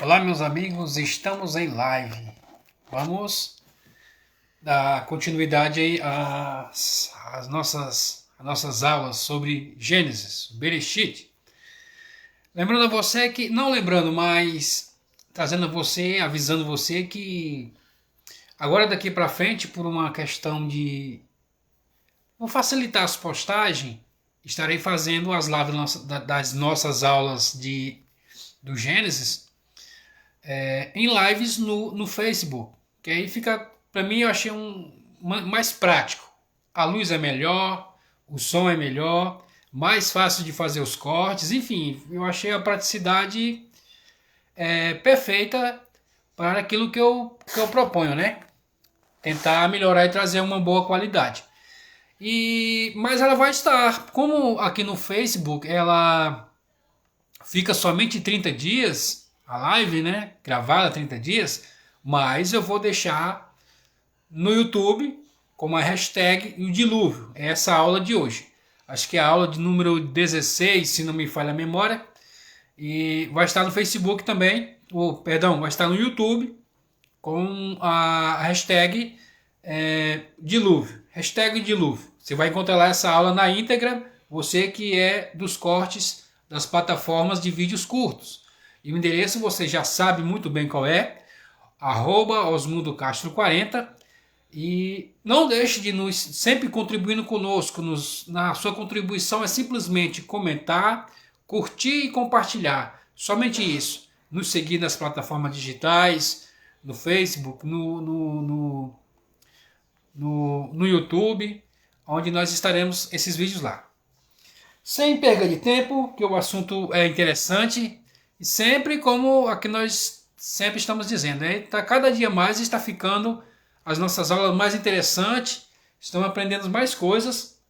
Olá, meus amigos, estamos em live. Vamos dar continuidade aí às nossas aulas sobre Gênesis, Bereshit. Lembrando a você que, não lembrando, mas trazendo a você, avisando você que agora daqui para frente, por uma questão de vou facilitar as postagens, estarei fazendo as lives das nossas aulas do Gênesis em lives no Facebook. Que aí fica, para mim, eu achei mais prático. A luz é melhor, o som é melhor, mais fácil de fazer os cortes, enfim, eu achei a praticidade perfeita para aquilo que eu proponho, né? Tentar melhorar e trazer uma boa qualidade. Mas ela vai estar, como aqui no Facebook ela fica somente 30 dias, a live, né, gravada 30 dias, mas eu vou deixar no YouTube como a hashtag o dilúvio, essa aula de hoje. Acho que é a aula de número 16, se não me falha a memória, e vai estar no Facebook também, vai estar no YouTube com a hashtag dilúvio. Hashtag dilúvio. Você vai encontrar lá essa aula na íntegra, você que é dos cortes das plataformas de vídeos curtos. E o endereço você já sabe muito bem qual é, @osmundocastro40. E não deixe de nos sempre contribuindo conosco. Na sua contribuição é simplesmente comentar, curtir e compartilhar. Somente isso. Nos seguir nas plataformas digitais, no Facebook, no YouTube, onde nós estaremos esses vídeos lá. Sem perda de tempo, que o assunto é interessante, e sempre como aqui nós sempre estamos dizendo, cada dia mais está ficando as nossas aulas mais interessantes, estamos aprendendo mais coisas.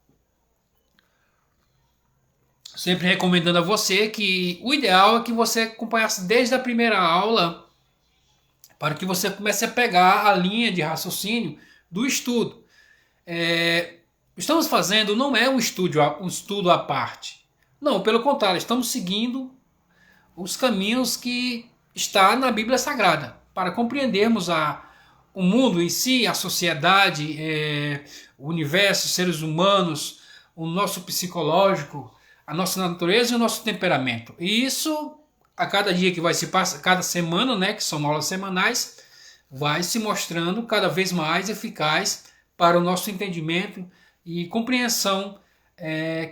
Sempre recomendando a você que o ideal é que você acompanhasse desde a primeira aula, para que você comece a pegar a linha de raciocínio do estudo. Estamos fazendo, não é um estudo à parte. Não, pelo contrário, estamos seguindo os caminhos que está na Bíblia Sagrada, para compreendermos o mundo em si, a sociedade, o universo, os seres humanos, o nosso psicológico, a nossa natureza e o nosso temperamento. E isso, a cada dia que vai se passar, cada semana, né, que são aulas semanais, vai se mostrando cada vez mais eficaz para o nosso entendimento e compreensão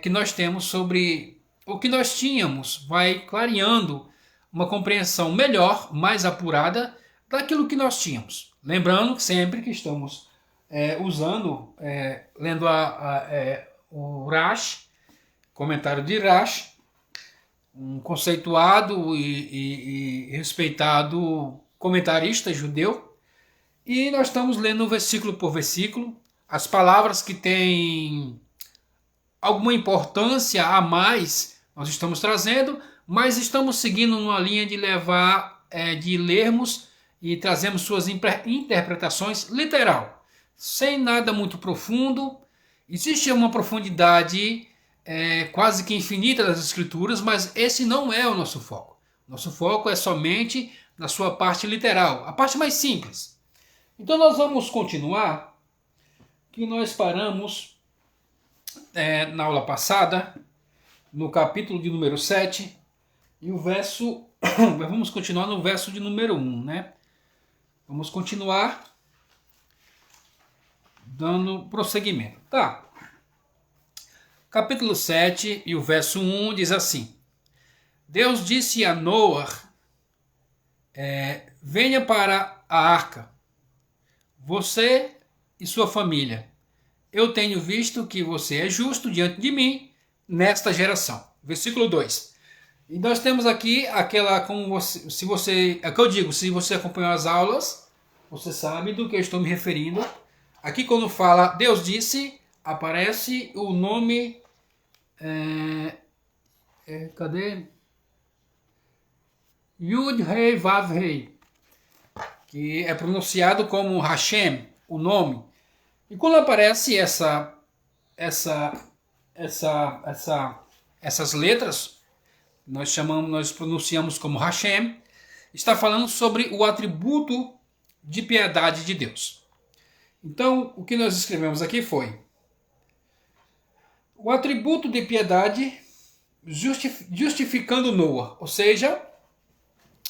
que nós temos sobre o que nós tínhamos, vai clareando uma compreensão melhor, mais apurada daquilo que nós tínhamos. Lembrando que sempre que estamos lendo o Rashi, comentário de Rashi, um conceituado e respeitado comentarista judeu, e nós estamos lendo versículo por versículo, as palavras que têm alguma importância a mais nós estamos trazendo, mas estamos seguindo uma linha de de lermos e trazemos suas interpretações literal, sem nada muito profundo. Existe uma profundidade quase que infinita das escrituras, mas esse não é o nosso foco. Nosso foco é somente na sua parte literal, a parte mais simples. Então nós vamos continuar, que nós paramos na aula passada, no capítulo de número 7, e o verso, vamos continuar no verso de número 1, né? Vamos continuar dando prosseguimento. Tá. Capítulo 7 e o verso 1 diz assim: Deus disse a Noé, venha para a arca, você e sua família. Eu tenho visto que você é justo diante de mim nesta geração. Versículo 2. E nós temos aqui aquela, se você acompanhou as aulas, você sabe do que eu estou me referindo. Aqui quando fala Deus disse, aparece o nome, cadê? Yud Rei Vav Rei, que é pronunciado como Hashem, o nome. E quando aparece essas letras, nós pronunciamos como Hashem, está falando sobre o atributo de piedade de Deus. Então, o que nós escrevemos aqui foi: o atributo de piedade justificando Noa. Ou seja,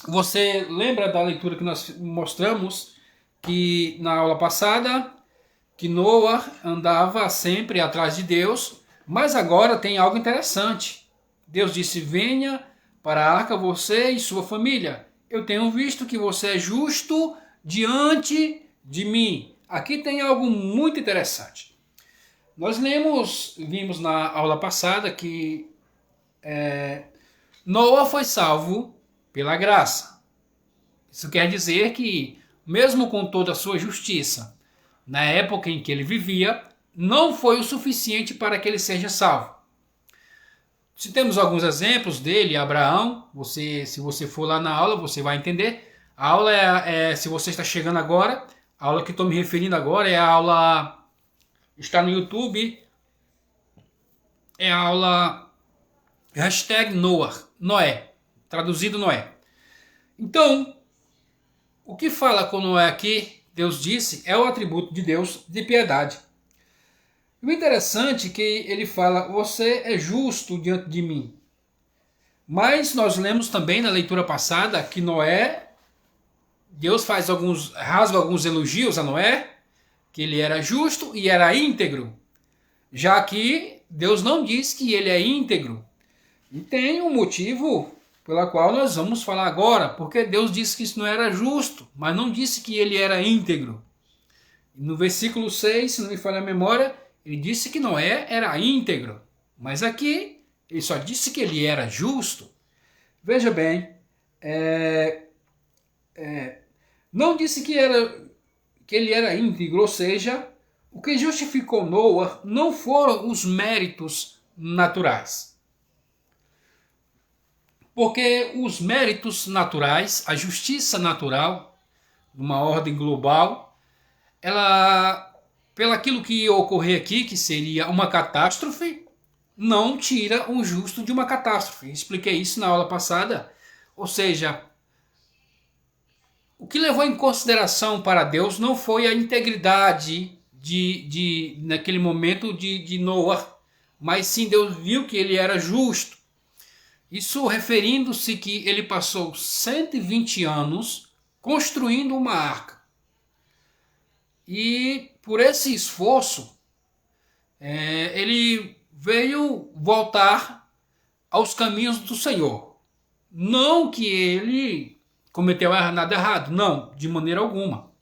você lembra da leitura que nós mostramos que na aula passada, que Noa andava sempre atrás de Deus, mas agora tem algo interessante. Deus disse: venha para a arca você e sua família. Eu tenho visto que você é justo diante de mim. Aqui tem algo muito interessante. Nós vimos na aula passada que Noa foi salvo pela graça. Isso quer dizer que, mesmo com toda a sua justiça, na época em que ele vivia, não foi o suficiente para que ele seja salvo. Se temos alguns exemplos dele, Abraão, se você for lá na aula, você vai entender. A aula se você está chegando agora, a aula que estou me referindo agora é a aula, está no YouTube, é a aula Noé, traduzido Noé. Então, o que fala com Noé aqui, Deus disse, é o atributo de Deus de piedade. O interessante é que ele fala: você é justo diante de mim. Mas nós lemos também na leitura passada que Noé, Deus rasga alguns elogios a Noé, que ele era justo e era íntegro. Já que Deus não diz que ele é íntegro. E tem um motivo pela qual nós vamos falar agora, porque Deus disse que isso não era justo, mas não disse que ele era íntegro. No versículo 6, se não me falha a memória, ele disse que Noé era íntegro, mas aqui ele só disse que ele era justo. Veja bem, não disse que ele era íntegro, ou seja, o que justificou Noa não foram os méritos naturais. Porque os méritos naturais, a justiça natural, numa ordem global, pelo aquilo que ia ocorrer aqui, que seria uma catástrofe, não tira um justo de uma catástrofe. Expliquei isso na aula passada. Ou seja, o que levou em consideração para Deus não foi a integridade naquele momento de Noé, mas sim Deus viu que ele era justo. Isso referindo-se que ele passou 120 anos construindo uma arca. E por esse esforço, ele veio voltar aos caminhos do Senhor. Não que ele cometeu nada errado, não, de maneira alguma.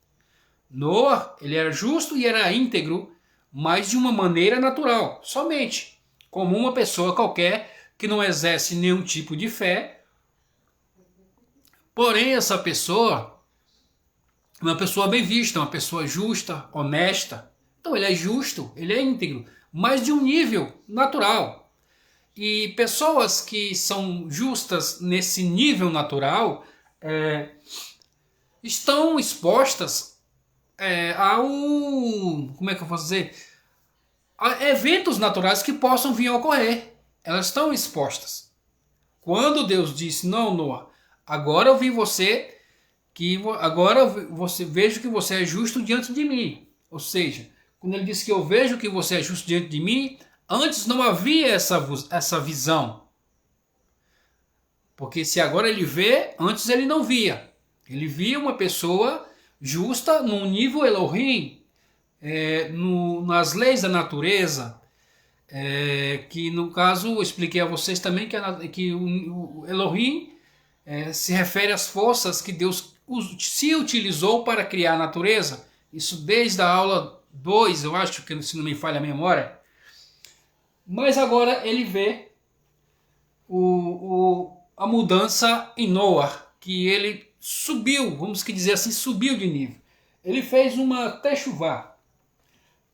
Noé, ele era justo e era íntegro, mas de uma maneira natural, somente, como uma pessoa qualquer que não exerce nenhum tipo de fé. Porém, essa pessoa é uma pessoa bem vista, uma pessoa justa, honesta. Então ele é justo, ele é íntegro, mas de um nível natural. E pessoas que são justas nesse nível natural estão expostas como é que eu posso dizer? A eventos naturais que possam vir a ocorrer. Elas estão expostas. Quando Deus disse: não, Noé, agora eu vi você, vejo que você é justo diante de mim. Ou seja, quando ele disse que eu vejo que você é justo diante de mim, antes não havia essa visão. Porque se agora ele vê, antes ele não via. Ele via uma pessoa justa num nível Elohim, nas leis da natureza, que no caso eu expliquei a vocês também que o Elohim se refere às forças que Deus se utilizou para criar a natureza. Isso desde a aula 2, eu acho, que se não me falha a memória. Mas agora ele vê a mudança em Noé, que ele subiu, vamos dizer assim, subiu de nível. Ele fez uma techuvá.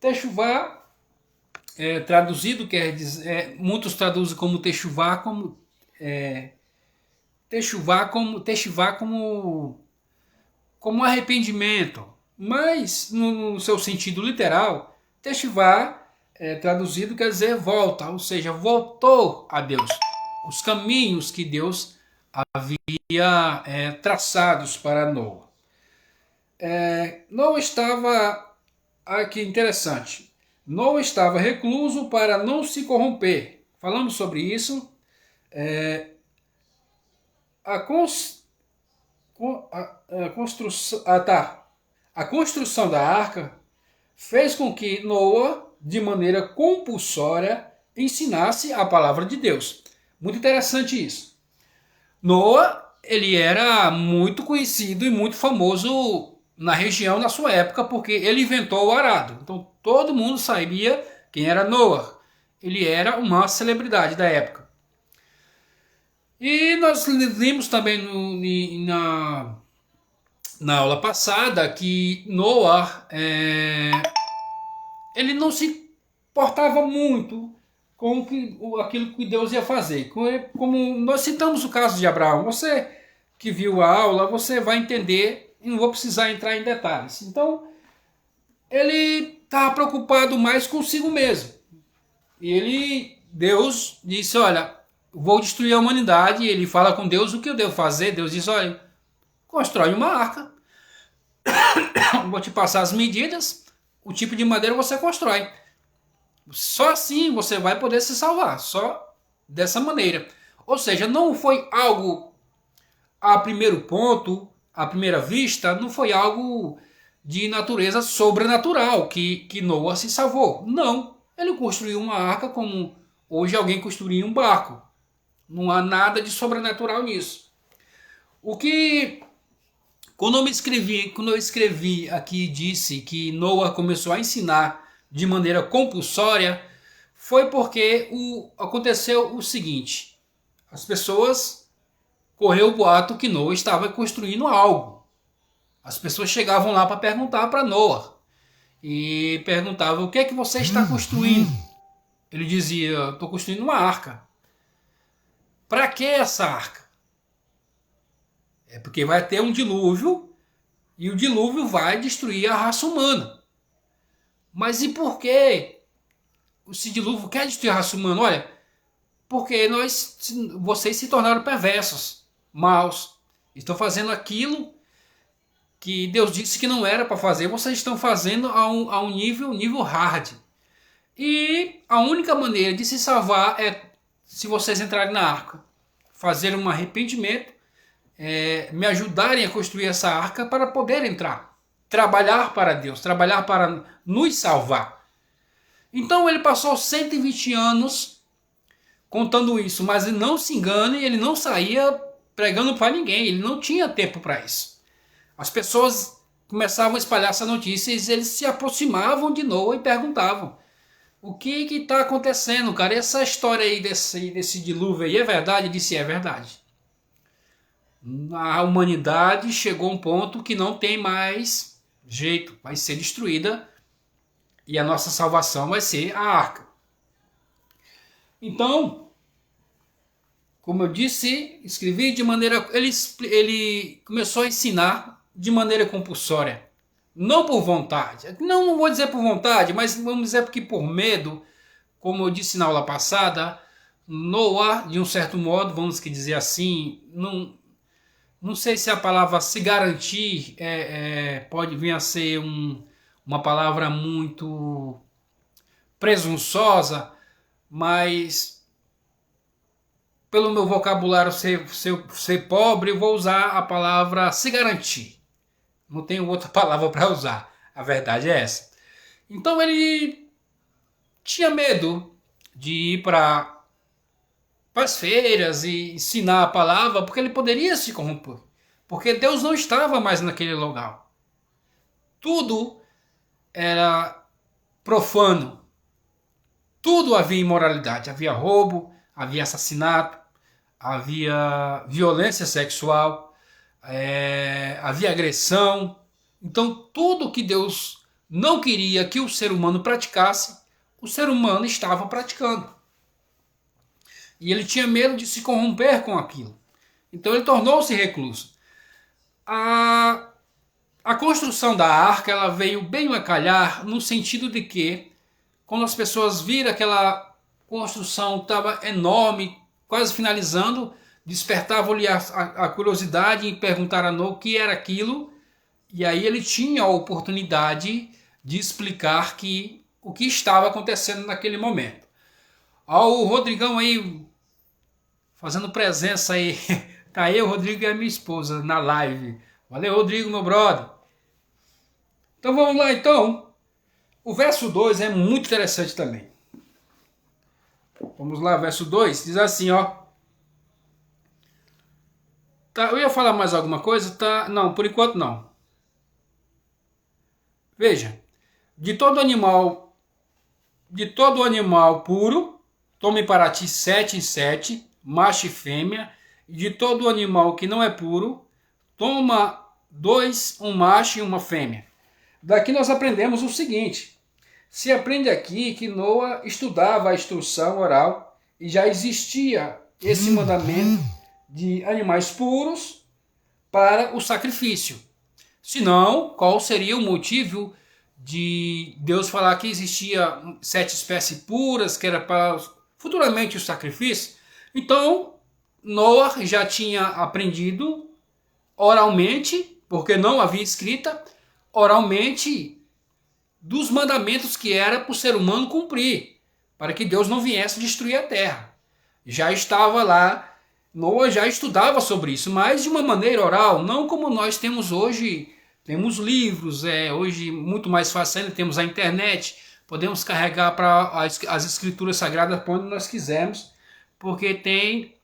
Techuvá, traduzido, quer dizer, muitos traduzem como techuvá, como arrependimento. Mas, no seu sentido literal, techuvá, traduzido, quer dizer volta, ou seja, voltou a Deus. Os caminhos que Deus havia traçados para Noa. Noa estava, aqui interessante, Noa estava recluso para não se corromper. Falamos sobre isso. A, cons, a construção, a construção da arca fez com que Noa, de maneira compulsória, ensinasse a palavra de Deus. Muito interessante isso. Noa, ele era muito conhecido e muito famoso na região na sua época, porque ele inventou o arado. Então todo mundo sabia quem era Noa. Ele era uma celebridade da época. E nós vimos também na aula passada que Noa ele não se portava muito com aquilo que Deus ia fazer. Como nós citamos o caso de Abraão, você que viu a aula, você vai entender, e não vou precisar entrar em detalhes. Então, ele estava preocupado mais consigo mesmo. E Deus disse, olha, vou destruir a humanidade. E ele fala com Deus, o que eu devo fazer? Deus diz, olha, constrói uma arca, vou te passar as medidas, o tipo de madeira você constrói. Só assim você vai poder se salvar, só dessa maneira. Ou seja, não foi algo, a primeiro ponto, à primeira vista, não foi algo de natureza sobrenatural que Noa se salvou. Não, ele construiu uma arca como hoje alguém construiria um barco. Não há nada de sobrenatural nisso. O que, quando eu escrevi aqui, disse que Noa começou a ensinar de maneira compulsória, foi porque aconteceu o seguinte: as pessoas correu o boato que Noa estava construindo algo. As pessoas chegavam lá para perguntar para Noa e perguntavam: o que é que você está construindo? Ele dizia: estou construindo uma arca. Para que essa arca? É porque vai ter um dilúvio e o dilúvio vai destruir a raça humana. Mas e por que esse dilúvio quer destruir a raça humana? Olha, porque vocês se tornaram perversos, maus, estão fazendo aquilo que Deus disse que não era para fazer, vocês estão fazendo a um nível hard. E a única maneira de se salvar é se vocês entrarem na arca, fazer um arrependimento, me ajudarem a construir essa arca para poder entrar, trabalhar para Deus, trabalhar para nos salvar. Então ele passou 120 anos contando isso, mas não se engane, ele não saía pregando para ninguém, ele não tinha tempo para isso. As pessoas começavam a espalhar essa notícia e eles se aproximavam de Noa e perguntavam: o que está acontecendo, cara? Essa história aí desse dilúvio aí é verdade? Ele disse: é verdade. A humanidade chegou a um ponto que não tem mais jeito, vai ser destruída e a nossa salvação vai ser a arca. Então, como eu disse, escrevi de maneira... Ele começou a ensinar de maneira compulsória, não por vontade. Não vou dizer por vontade, mas vamos dizer porque por medo, como eu disse na aula passada, Noa, de um certo modo, vamos dizer assim, não sei se a palavra se garantir pode vir a ser uma palavra muito presunçosa, mas pelo meu vocabulário ser pobre, eu vou usar a palavra se garantir. Não tenho outra palavra para usar. A verdade é essa. Então ele tinha medo de ir para as feiras e ensinar a palavra, porque ele poderia se corromper. Porque Deus não estava mais naquele lugar. Tudo era profano. Tudo havia imoralidade. Havia roubo, havia assassinato, havia violência sexual, havia agressão. Então tudo que Deus não queria que o ser humano praticasse, o ser humano estava praticando. E ele tinha medo de se corromper com aquilo. Então ele tornou-se recluso. A construção da arca ela veio bem a calhar no sentido de que, quando as pessoas viram aquela construção estava enorme, quase finalizando, despertavam-lhe a curiosidade em perguntar a Noé o que era aquilo, e aí ele tinha a oportunidade de explicar o que estava acontecendo naquele momento. Ó, o Rodrigão aí, fazendo presença aí, tá aí o Rodrigo e a minha esposa na live. Valeu, Rodrigo, meu brother. Então vamos lá, então. O verso 2 é muito interessante também. Vamos lá, verso 2, diz assim, ó. Tá, eu ia falar mais alguma coisa? Tá, não, por enquanto não. Veja, de todo animal puro, tome para ti 7 e 7, macho e fêmea, e de todo animal que não é puro, toma 2, um macho e uma fêmea. Daqui nós aprendemos o seguinte: se aprende aqui que Noé estudava a instrução oral e já existia esse mandamento de animais puros para o sacrifício. Senão, qual seria o motivo de Deus falar que existia 7 espécies puras, que era para futuramente o sacrifício? Então, Noé já tinha aprendido oralmente, porque não havia escrita, oralmente, dos mandamentos que era para o ser humano cumprir, para que Deus não viesse destruir a terra. Já estava lá, Noé já estudava sobre isso, mas de uma maneira oral, não como nós temos hoje. Temos livros, hoje muito mais fácil ainda, temos a internet, podemos carregar para as escrituras sagradas para onde nós quisermos, porque tem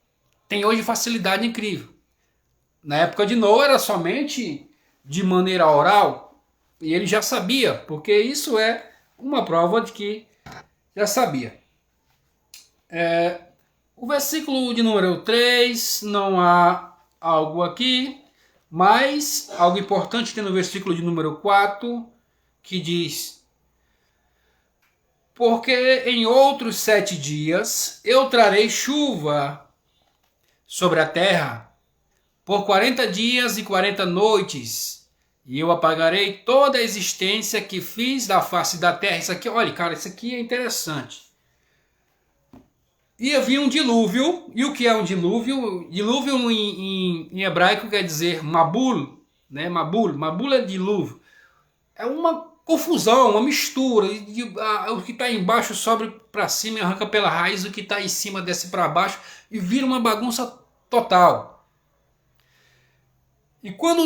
hoje facilidade incrível. Na época de Noé era somente de maneira oral, e ele já sabia, porque isso é uma prova de que já sabia. O versículo de número 3, não há algo aqui, mas algo importante tem no versículo de número 4, que diz: porque em outros 7 dias eu trarei chuva sobre a terra, por 40 dias e 40 noites, e eu apagarei toda a existência que fiz da face da terra. Isso aqui, olha, cara, isso aqui é interessante. E havia um dilúvio. E o que é um dilúvio? Dilúvio em hebraico quer dizer Mabul, né? Mabul é dilúvio. É uma confusão, uma mistura. O que está embaixo sobe para cima e arranca pela raiz, o que está em cima desce para baixo e vira uma bagunça total. E quando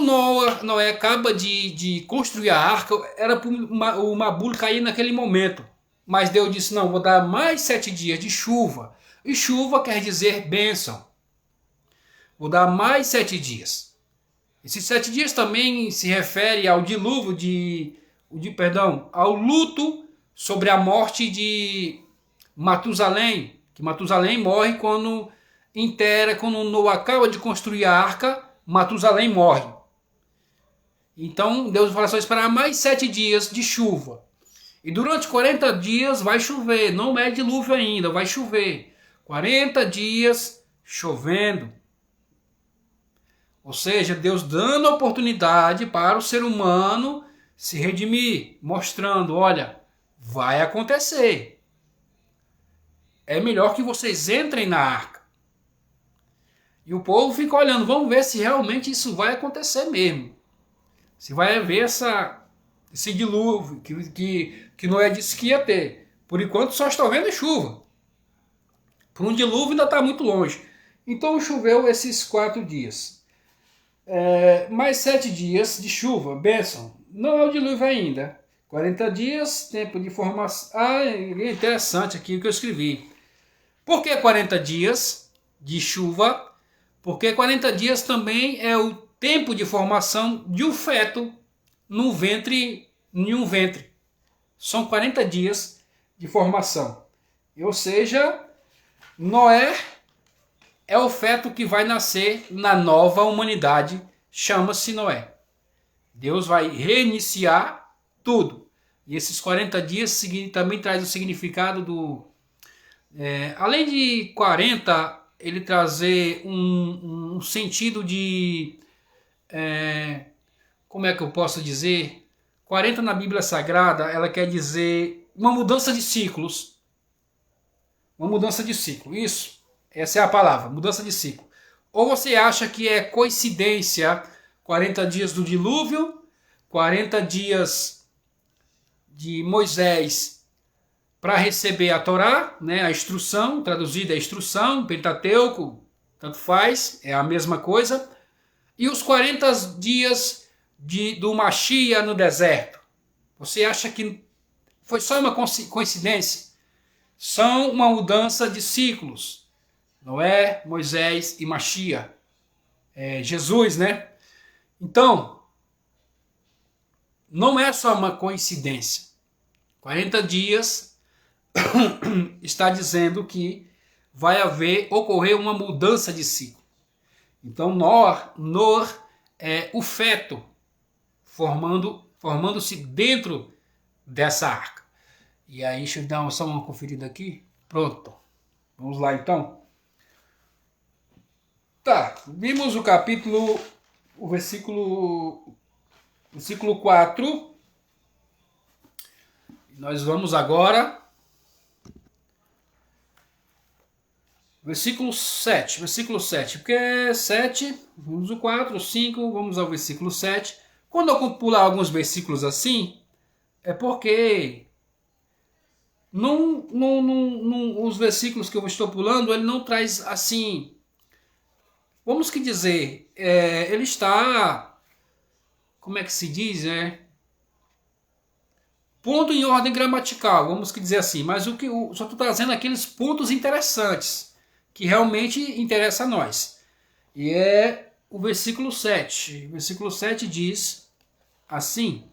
Noé acaba de construir a arca, era para o Mabul cair naquele momento. Mas Deus disse: não, vou dar mais 7 dias de chuva. E chuva quer dizer bênção. Vou dar mais 7 dias. Esses 7 dias também se refere ao dilúvio ao luto sobre a morte de Matusalém. Que Matusalém morre quando Noé acaba de construir a arca, Matusalém morre. Então Deus vai só esperar mais 7 dias de chuva. E durante 40 dias vai chover, não é dilúvio ainda, vai chover. 40 dias chovendo. Ou seja, Deus dando a oportunidade para o ser humano se redimir, mostrando, olha, vai acontecer. É melhor que vocês entrem na arca. E o povo fica olhando, vamos ver se realmente isso vai acontecer mesmo. Se vai haver esse dilúvio que Noé disse que ia ter. Por enquanto só está vendo chuva. Por um dilúvio ainda está muito longe. Então choveu esses 4 dias. Mais 7 dias de chuva, bênção. Não é o dilúvio ainda. 40 dias, tempo de formação. É interessante aqui o que eu escrevi. Por que 40 dias de chuva? Porque 40 dias também é o tempo de formação de um feto em um ventre. São 40 dias de formação. Ou seja, Noé é o feto que vai nascer na nova humanidade, chama-se Noé. Deus vai reiniciar tudo. E esses 40 dias também traz o significado além de 40, ele trazer um sentido de... como é que eu posso dizer? 40 na Bíblia Sagrada, ela quer dizer uma mudança de ciclos. Uma mudança de ciclo, isso. Essa é a palavra, mudança de ciclo. Ou você acha que é coincidência 40 dias do dilúvio, 40 dias de Moisés para receber a Torá, né, a instrução, traduzida a instrução, Pentateuco, tanto faz, é a mesma coisa, e os 40 dias do Mashiach no deserto? Você acha que foi só uma coincidência? São uma mudança de ciclos. Noé, Moisés e Mashiach. Jesus, né? Então, não é só uma coincidência. 40 dias está dizendo que vai ocorrer uma mudança de ciclo. Então, Nor é o feto formando-se dentro dessa arca. E aí, deixa eu dar só uma conferida aqui. Pronto. Vamos lá, então. Tá, vimos o versículo 4. Nós vamos agora versículo 7, porque 7, vamos o 4, o 5, vamos ao versículo 7. Quando eu pular alguns versículos assim, é porque os versículos que eu estou pulando, ele não traz assim, vamos que dizer, ele está, como é que se diz, ponto em ordem gramatical, vamos que dizer assim, mas só estou trazendo aqueles pontos interessantes, que realmente interessa a nós. E é o versículo 7. O versículo 7 diz assim: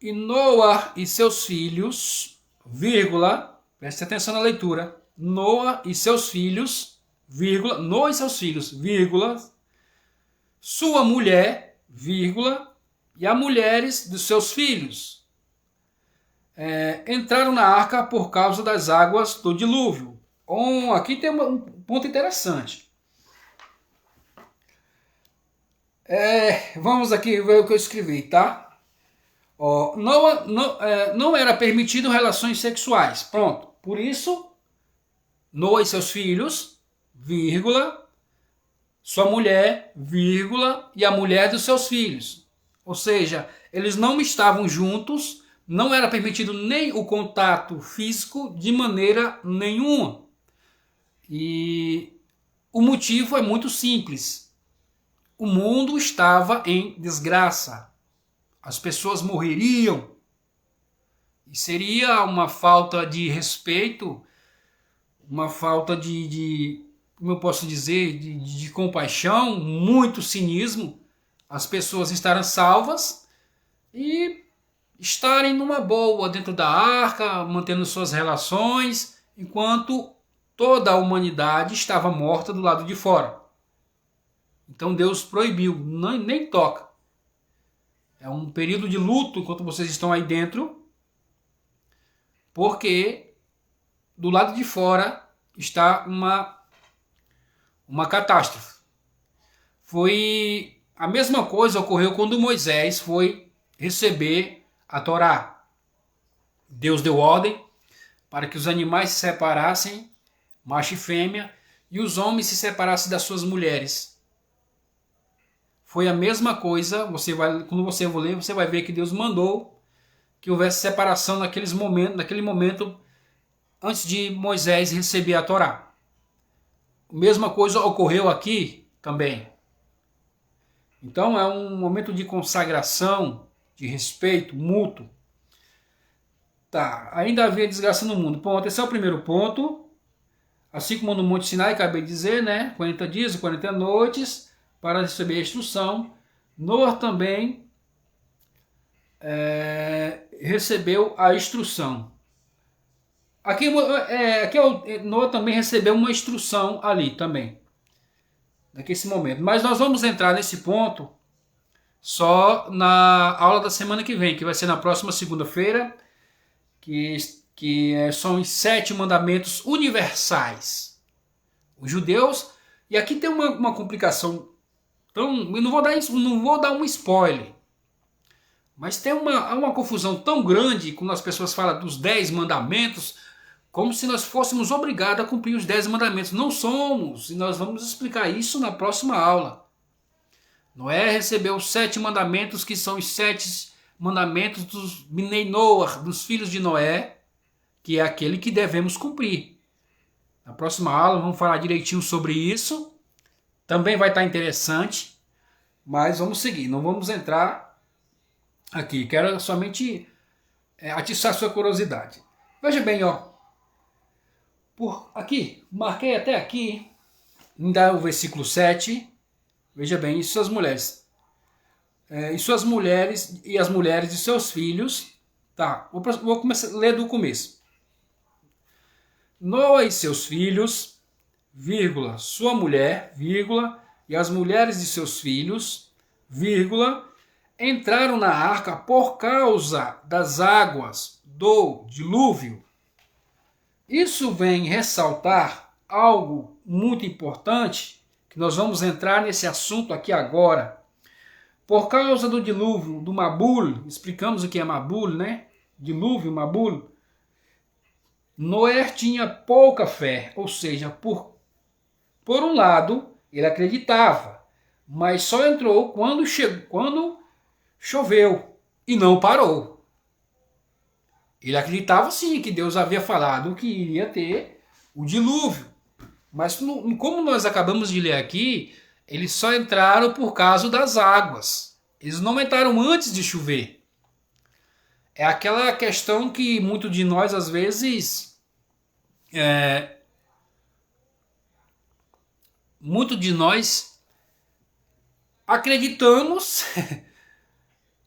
e Noa e seus filhos, vírgula, preste atenção na leitura, Noa e seus filhos, vírgula, Noa e seus filhos, vírgula, sua mulher, vírgula, e as mulheres dos seus filhos entraram na arca por causa das águas do dilúvio. Aqui tem um ponto interessante. Vamos aqui ver o que eu escrevi, tá? Não era permitido relações sexuais. Pronto. Por isso, Noa e seus filhos, vírgula, sua mulher, vírgula, e a mulher dos seus filhos. Ou seja, eles não estavam juntos, não era permitido nem o contato físico de maneira nenhuma. E o motivo é muito simples. O mundo estava em desgraça. As pessoas morreriam. E seria uma falta de respeito, uma falta como eu posso dizer, de compaixão, muito cinismo. As pessoas estarem salvas e estarem numa boa dentro da arca, mantendo suas relações, enquanto toda a humanidade estava morta do lado de fora. Então Deus proibiu, nem toca. É um período de luto enquanto vocês estão aí dentro, porque do lado de fora está uma catástrofe. Foi a mesma coisa ocorreu quando Moisés foi receber a Torá. Deus deu ordem para que os animais se separassem, macho e fêmea, e os homens se separassem das suas mulheres. Foi a mesma coisa, quando você ler, você vai ver que Deus mandou que houvesse separação naquele momento antes de Moisés receber a Torá. A mesma coisa ocorreu aqui também. Então é um momento de consagração, de respeito mútuo. Tá, ainda havia desgraça no mundo. Ponto, esse é o primeiro ponto. Assim como no Monte Sinai, acabei de dizer, 40 dias e 40 noites para receber a instrução. Noa também recebeu a instrução. Aqui Noa também recebeu uma instrução ali também, naquele momento. Mas nós vamos entrar nesse ponto só na aula da semana que vem, que vai ser na próxima segunda-feira, que são os 7 mandamentos universais. Os judeus, e aqui tem uma complicação, então eu não vou dar um spoiler, mas tem uma confusão tão grande quando as pessoas falam dos 10 mandamentos, como se nós fôssemos obrigados a cumprir os 10 mandamentos. Não somos, e nós vamos explicar isso na próxima aula. Noé recebeu os 7 mandamentos, que são os 7 mandamentos dos Bnei Noach, dos filhos de Noé, que é aquele que devemos cumprir. Na próxima aula vamos falar direitinho sobre isso. Também vai estar interessante, mas vamos seguir, não vamos entrar aqui. Quero somente atiçar sua curiosidade. Veja bem, ó. Por aqui, marquei até aqui, ainda o versículo 7. Veja bem, e suas mulheres. E suas mulheres e as mulheres de seus filhos. Tá, vou começar a ler do começo. Noé e seus filhos, vírgula, sua mulher, vírgula, e as mulheres de seus filhos, vírgula, entraram na arca por causa das águas do dilúvio. Isso vem ressaltar algo muito importante, que nós vamos entrar nesse assunto aqui agora. Por causa do dilúvio, do Mabul, explicamos o que é Mabul, né? Dilúvio, Mabul. Noé tinha pouca fé, ou seja, por um lado, ele acreditava, mas só entrou quando choveu e não parou. Ele acreditava sim que Deus havia falado que iria ter o dilúvio, mas como nós acabamos de ler aqui, eles só entraram por causa das águas. Eles não entraram antes de chover. É aquela questão que muito de nós às vezes acreditamos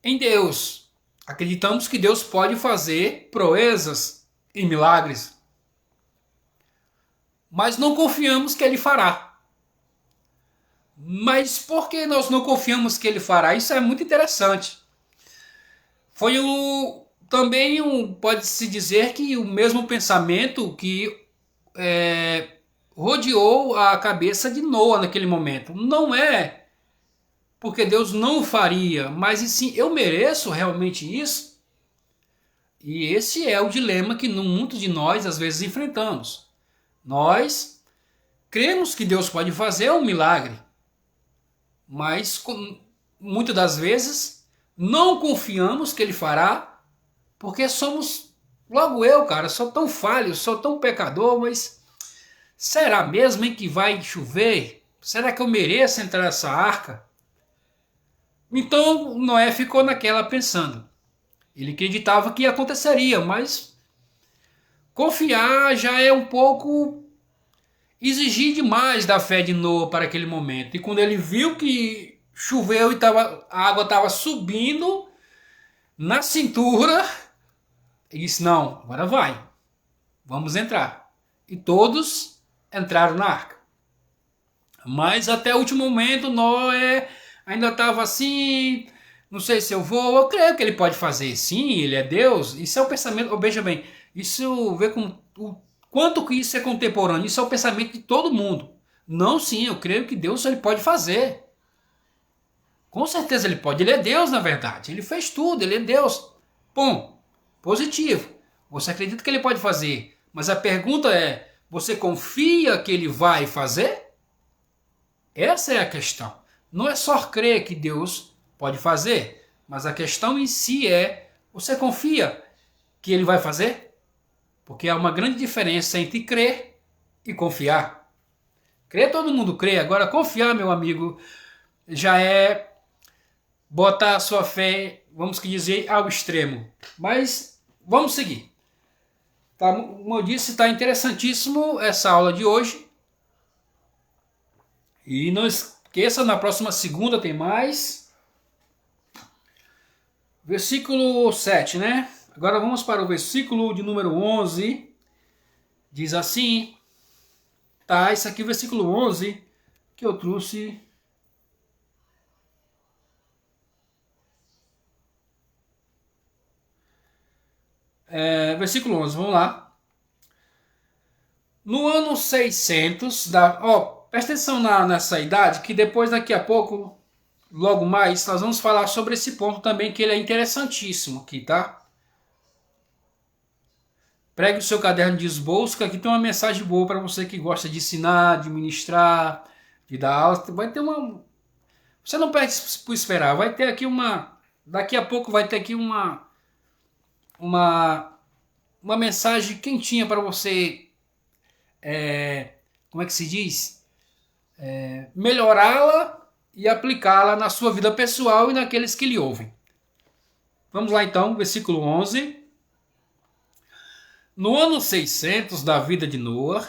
em Deus. Acreditamos que Deus pode fazer proezas e milagres. Mas não confiamos que Ele fará. Mas por que nós não confiamos que Ele fará? Isso é muito interessante. Foi pode-se dizer que o mesmo pensamento que rodeou a cabeça de Noé naquele momento. Não é porque Deus não faria, mas e sim, eu mereço realmente isso? E esse é o dilema que muitos de nós às vezes enfrentamos. Nós cremos que Deus pode fazer um milagre, mas muitas das vezes não confiamos que Ele fará, porque logo eu, cara, sou tão falho, sou tão pecador, mas será mesmo que vai chover? Será que eu mereço entrar nessa arca? Então Noé ficou naquela pensando. Ele acreditava que aconteceria, mas confiar já é um pouco exigir demais da fé de Noé para aquele momento. E quando ele viu que choveu e a água estava subindo na cintura, ele disse, não, agora vai, vamos entrar. E todos entraram na arca. Mas até o último momento Noé ainda estava assim, não sei se eu vou, eu creio que ele pode fazer, sim, ele é Deus. Isso é o pensamento, veja bem, isso vê com o quanto que isso é contemporâneo, isso é o pensamento de todo mundo. Não, sim, eu creio que Deus ele pode fazer. Com certeza ele pode, ele é Deus na verdade, ele fez tudo, ele é Deus. Bom, positivo, você acredita que ele pode fazer, mas a pergunta é, você confia que ele vai fazer? Essa é a questão. Não é só crer que Deus pode fazer, mas a questão em si é, você confia que Ele vai fazer? Porque há uma grande diferença entre crer e confiar. Crer todo mundo crê, agora confiar, meu amigo, já é botar a sua fé, vamos dizer, ao extremo. Mas vamos seguir. Tá, como eu disse, está interessantíssimo essa aula de hoje. E não esqueça, na próxima segunda tem mais. Versículo 7, né? Agora vamos para o versículo de número 11. Diz assim. Tá, esse aqui é o versículo 11 que eu trouxe. Versículo 11, vamos lá. No ano 600 presta atenção nessa idade, que depois daqui a pouco, logo mais, nós vamos falar sobre esse ponto também, que ele é interessantíssimo aqui, tá? Pegue o seu caderno de esboço, que aqui tem uma mensagem boa para você que gosta de ensinar, de ministrar, de dar aula. Vai ter uma... Você não perde por esperar. Vai ter aqui uma... Daqui a pouco vai ter aqui uma mensagem quentinha para você... como é que se diz? Melhorá-la e aplicá-la na sua vida pessoal e naqueles que lhe ouvem. Vamos lá então, versículo 11. No ano 600 da vida de Noa,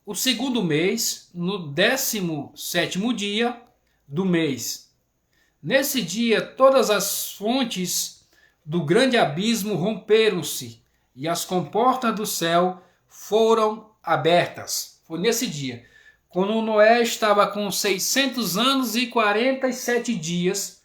o segundo mês, no 17º dia do mês. Nesse dia, todas as fontes do grande abismo romperam-se e as comportas do céu foram abertas. Foi nesse dia, quando Noé estava com 600 anos e 47 dias,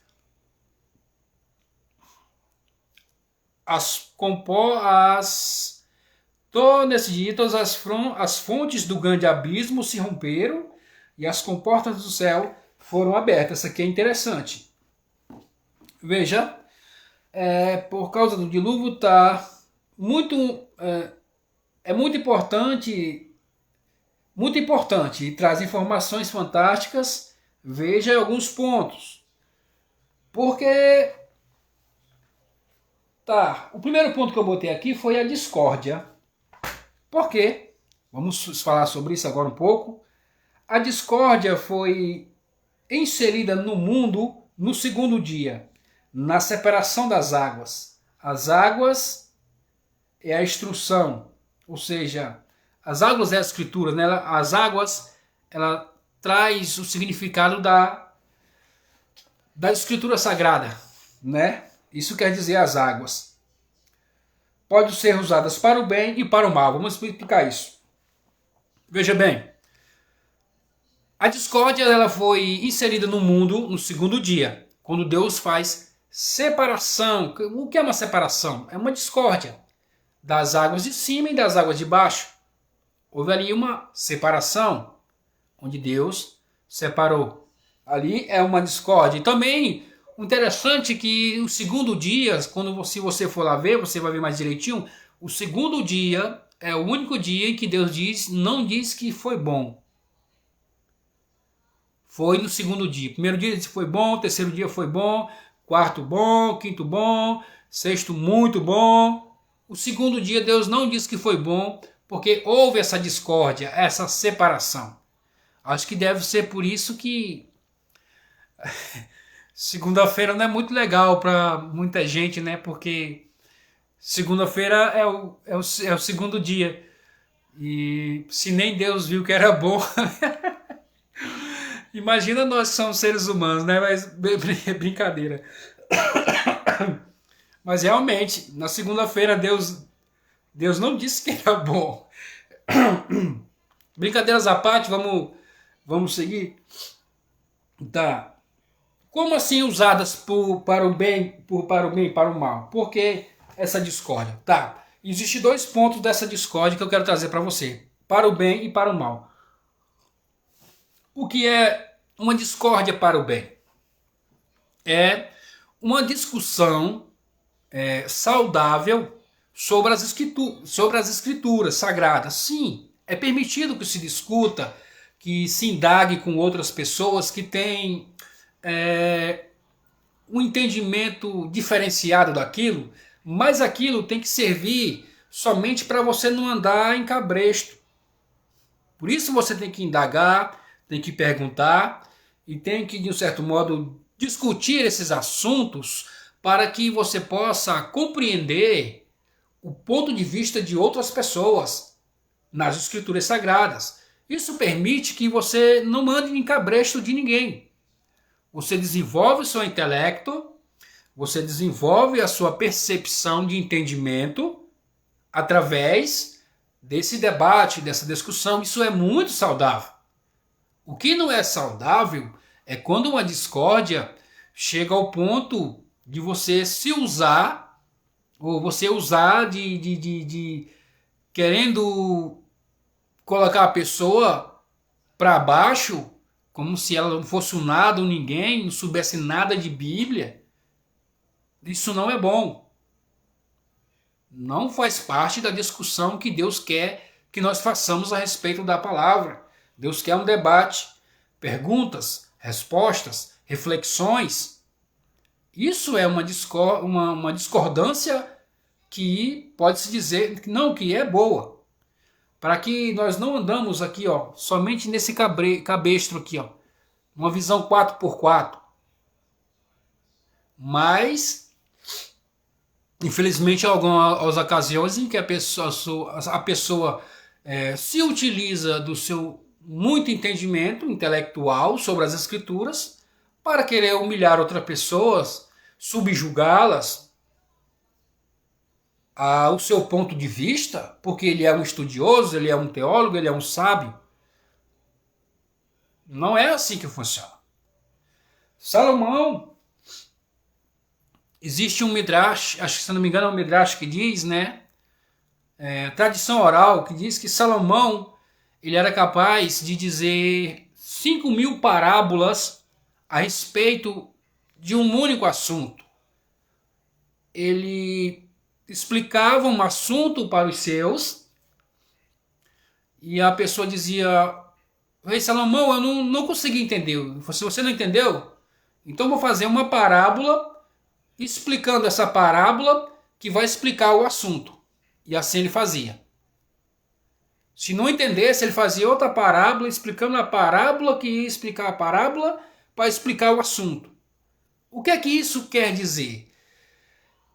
nesse dia, todas as fontes do grande abismo se romperam e as comportas do céu foram abertas. Isso aqui é interessante. Veja, por causa do dilúvio está muito importante e traz informações fantásticas. Veja alguns pontos. Porque o primeiro ponto que eu botei aqui foi a discórdia. Por quê? Vamos falar sobre isso agora um pouco. A discórdia foi inserida no mundo no segundo dia, na separação das águas. As águas é a instrução, ou seja, as águas é a escritura, né? As águas, ela traz o significado da escritura sagrada, né? Isso quer dizer as águas. Podem ser usadas para o bem e para o mal. Vamos explicar isso. Veja bem. A discórdia ela foi inserida no mundo no segundo dia, quando Deus faz separação. O que é uma separação? É uma discórdia das águas de cima e das águas de baixo. Houve ali uma separação, onde Deus separou. Ali é uma discórdia. E também o interessante é que o segundo dia, se você for lá ver, você vai ver mais direitinho, o segundo dia é o único dia em que Deus não diz que foi bom. Foi no segundo dia. Primeiro dia foi bom, terceiro dia foi bom, quarto bom, quinto bom, sexto muito bom. O segundo dia Deus não diz que foi bom, porque houve essa discórdia, essa separação. Acho que deve ser por isso que segunda-feira não é muito legal para muita gente, né? Porque segunda-feira é o segundo dia. E se nem Deus viu que era bom... Imagina nós que somos seres humanos, né? Mas brincadeira. Mas realmente, na segunda-feira Deus não disse que era bom. Brincadeiras à parte, vamos seguir? Tá. Como assim usadas para o bem e para o mal? Por que essa discórdia? Tá. Existem dois pontos dessa discórdia que eu quero trazer para você. Para o bem e para o mal. O que é uma discórdia para o bem? É uma discussão saudável sobre as escrituras sagradas. Sim, é permitido que se discuta, que se indague com outras pessoas que têm um entendimento diferenciado daquilo, mas aquilo tem que servir somente para você não andar em cabresto. Por isso você tem que indagar, tem que perguntar e tem que, de um certo modo, discutir esses assuntos para que você possa compreender o ponto de vista de outras pessoas nas escrituras sagradas. Isso permite que você não ande em cabresto de ninguém. Você desenvolve o seu intelecto, você desenvolve a sua percepção de entendimento através desse debate, dessa discussão. Isso é muito saudável. O que não é saudável é quando uma discórdia chega ao ponto de você se usar, ou você usar de querendo colocar a pessoa para baixo, como se ela não fosse um nada, um ninguém, não soubesse nada de Bíblia. Isso não é bom. Não faz parte da discussão que Deus quer que nós façamos a respeito da palavra. Deus quer um debate, perguntas, respostas, reflexões. Isso é uma discordância que pode-se dizer que é boa. Para que nós não andamos aqui, somente nesse cabestro aqui, uma visão 4x4. Mas, infelizmente, há algumas ocasiões em que a pessoa se utiliza do seu muito entendimento intelectual sobre as Escrituras para querer humilhar outras pessoas, subjugá-las ao seu ponto de vista, porque ele é um estudioso, ele é um teólogo, ele é um sábio. Não é assim que funciona. Salomão, existe um midrash, acho que se não me engano é um midrash que diz, tradição oral, que diz que Salomão ele era capaz de dizer 5.000 parábolas a respeito de um único assunto. Ele explicava um assunto para os seus e a pessoa dizia: Rei Salomão, eu não consegui entender. Se você não entendeu, então vou fazer uma parábola explicando essa parábola que vai explicar o assunto. E assim ele fazia. Se não entendesse, ele fazia outra parábola explicando a parábola que ia explicar a parábola para explicar o assunto. O que é que isso quer dizer?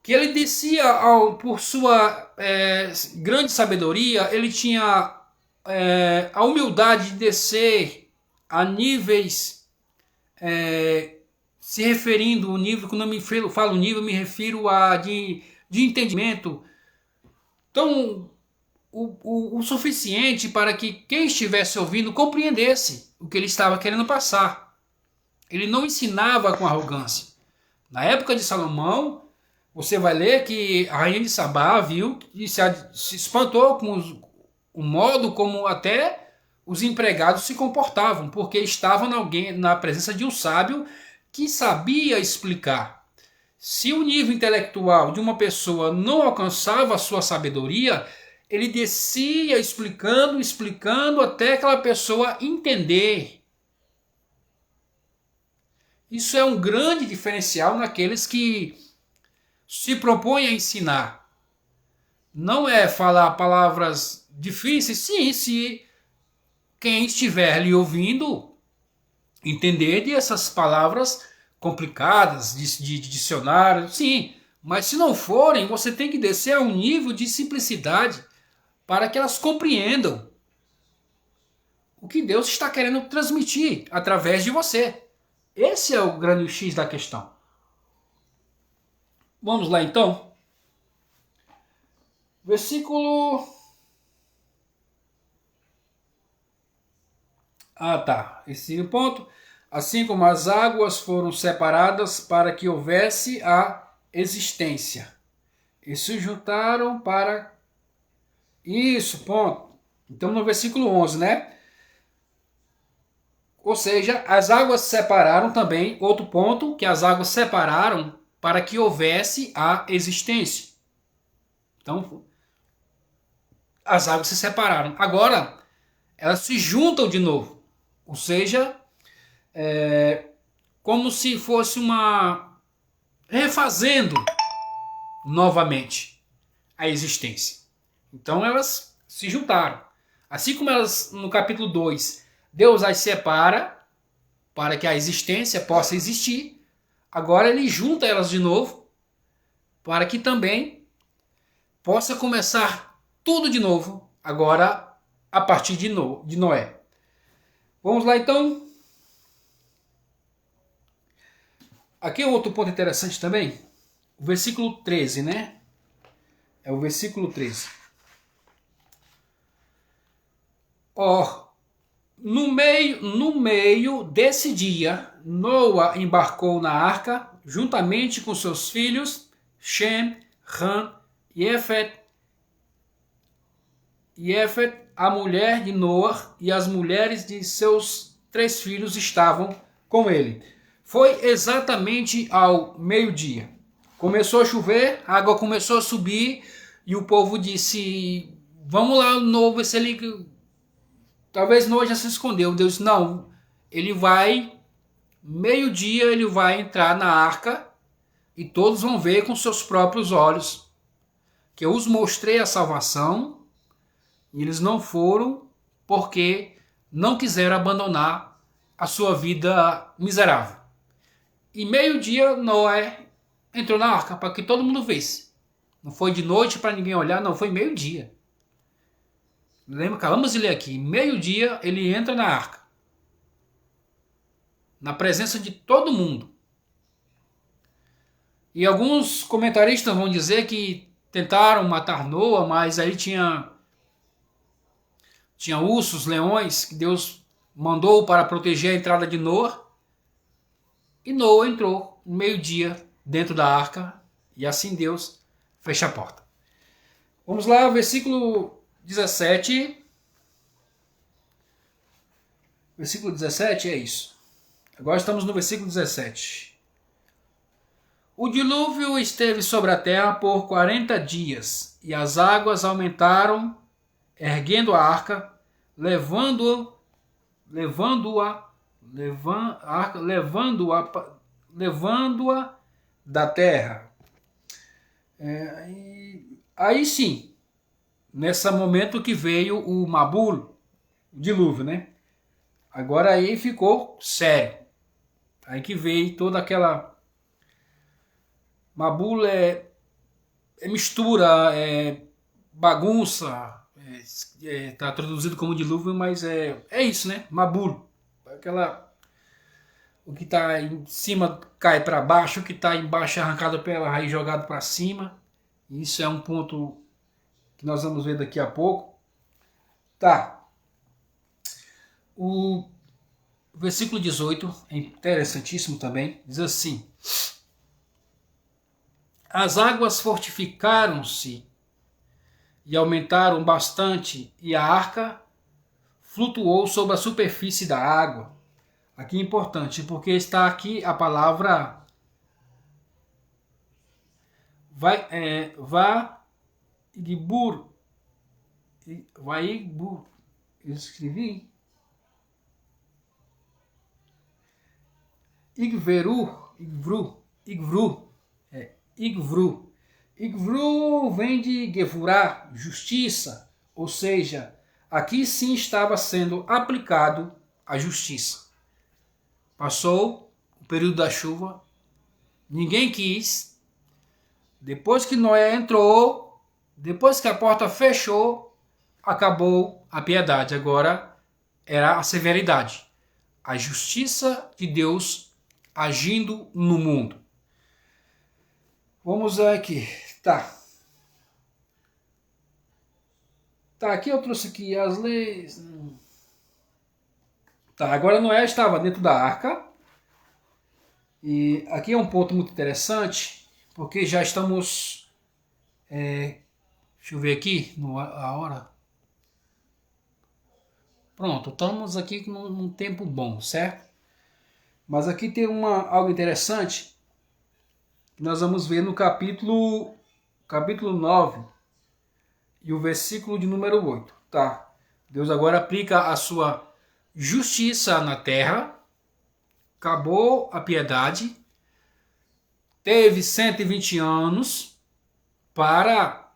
Que ele descia, por sua grande sabedoria, ele tinha a humildade de descer a níveis, se referindo ao nível, quando eu falo nível, me refiro a de entendimento, tão o suficiente para que quem estivesse ouvindo compreendesse o que ele estava querendo passar. Ele não ensinava com arrogância. Na época de Salomão, você vai ler que a rainha de Sabá viu e se espantou com o modo como até os empregados se comportavam, porque estavam na presença de um sábio que sabia explicar. Se o nível intelectual de uma pessoa não alcançava a sua sabedoria, ele descia explicando até aquela pessoa entender. Isso é um grande diferencial naqueles que se propõem a ensinar. Não é falar palavras difíceis, sim, se quem estiver lhe ouvindo entender dessas palavras complicadas de dicionário, sim. Mas se não forem, você tem que descer a um nível de simplicidade para que elas compreendam o que Deus está querendo transmitir através de você. Esse é o grande X da questão. Vamos lá então. Versículo... Esse ponto. Assim como as águas foram separadas para que houvesse a existência. E se juntaram para... Isso, ponto. Então no versículo 11, Ou seja, as águas separaram também, outro ponto, que as águas separaram para que houvesse a existência. Então, as águas se separaram. Agora, elas se juntam de novo. Ou seja, como se fosse refazendo novamente a existência. Então, elas se juntaram. Assim como elas, no capítulo 2, Deus as separa para que a existência possa existir. Agora ele junta elas de novo para que também possa começar tudo de novo, agora a partir de Noé. Vamos lá então. Aqui é outro ponto interessante também. O versículo 13, É o versículo 13. No meio desse dia, Noa embarcou na arca, juntamente com seus filhos, Shem, Ham, Yefet, a mulher de Noa e as mulheres de seus 3 filhos estavam com ele. Foi exatamente ao meio-dia. Começou a chover, a água começou a subir E o povo disse, vamos lá, Noé, ver se ele... Talvez Noé já se escondeu. Deus disse, não, ele vai, meio-dia ele vai entrar na arca e todos vão ver com seus próprios olhos que eu os mostrei a salvação e eles não foram porque não quiseram abandonar a sua vida miserável. E meio-dia Noé entrou na arca para que todo mundo visse. Não foi de noite para ninguém olhar, não, foi meio-dia. Lembra? Acabamos de ler aqui. Meio-dia ele entra na arca. Na presença de todo mundo. E alguns comentaristas vão dizer que tentaram matar Noé, mas aí tinha ursos, leões, que Deus mandou para proteger a entrada de Noé. E Noé entrou meio-dia dentro da arca. E assim Deus fecha a porta. Vamos lá, versículo 17. Versículo 17 é isso. Agora estamos no versículo 17. O dilúvio esteve sobre a terra por 40 dias, e as águas aumentaram, erguendo a arca, levando-a da terra. Aí sim, nesse momento que veio o Mabul, o dilúvio, né? Agora aí ficou sério. Aí que veio toda aquela... Mabul é mistura, é bagunça, tá traduzido como dilúvio, mas é isso, né? Mabul. O que está em cima cai para baixo, o que está embaixo é arrancado pela raiz, jogado para cima. Isso é um ponto que nós vamos ver daqui a pouco. Tá. O versículo 18 é interessantíssimo também. Diz assim: as águas fortificaram-se e aumentaram bastante, e a arca flutuou sobre a superfície da água. Aqui é importante, porque está aqui a palavra Vaigbur. Eu escrevi Igvru. Igvru vem de Gevurah, justiça, ou seja, aqui sim estava sendo aplicado a justiça. Passou o período da chuva, ninguém quis. Depois que Noé entrou, depois que a porta fechou, acabou a piedade. Agora era a severidade, a justiça de Deus agindo no mundo. Vamos ver aqui. Tá, aqui eu trouxe aqui as leis. Tá, agora Noé estava dentro da arca. E aqui é um ponto muito interessante, porque já estamos... deixa eu ver aqui a hora. Pronto, estamos aqui num tempo bom, certo? Mas aqui tem algo interessante que nós vamos ver no capítulo 9 e o versículo de número 8. Tá? Deus agora aplica a sua justiça na terra, acabou a piedade, teve 120 anos para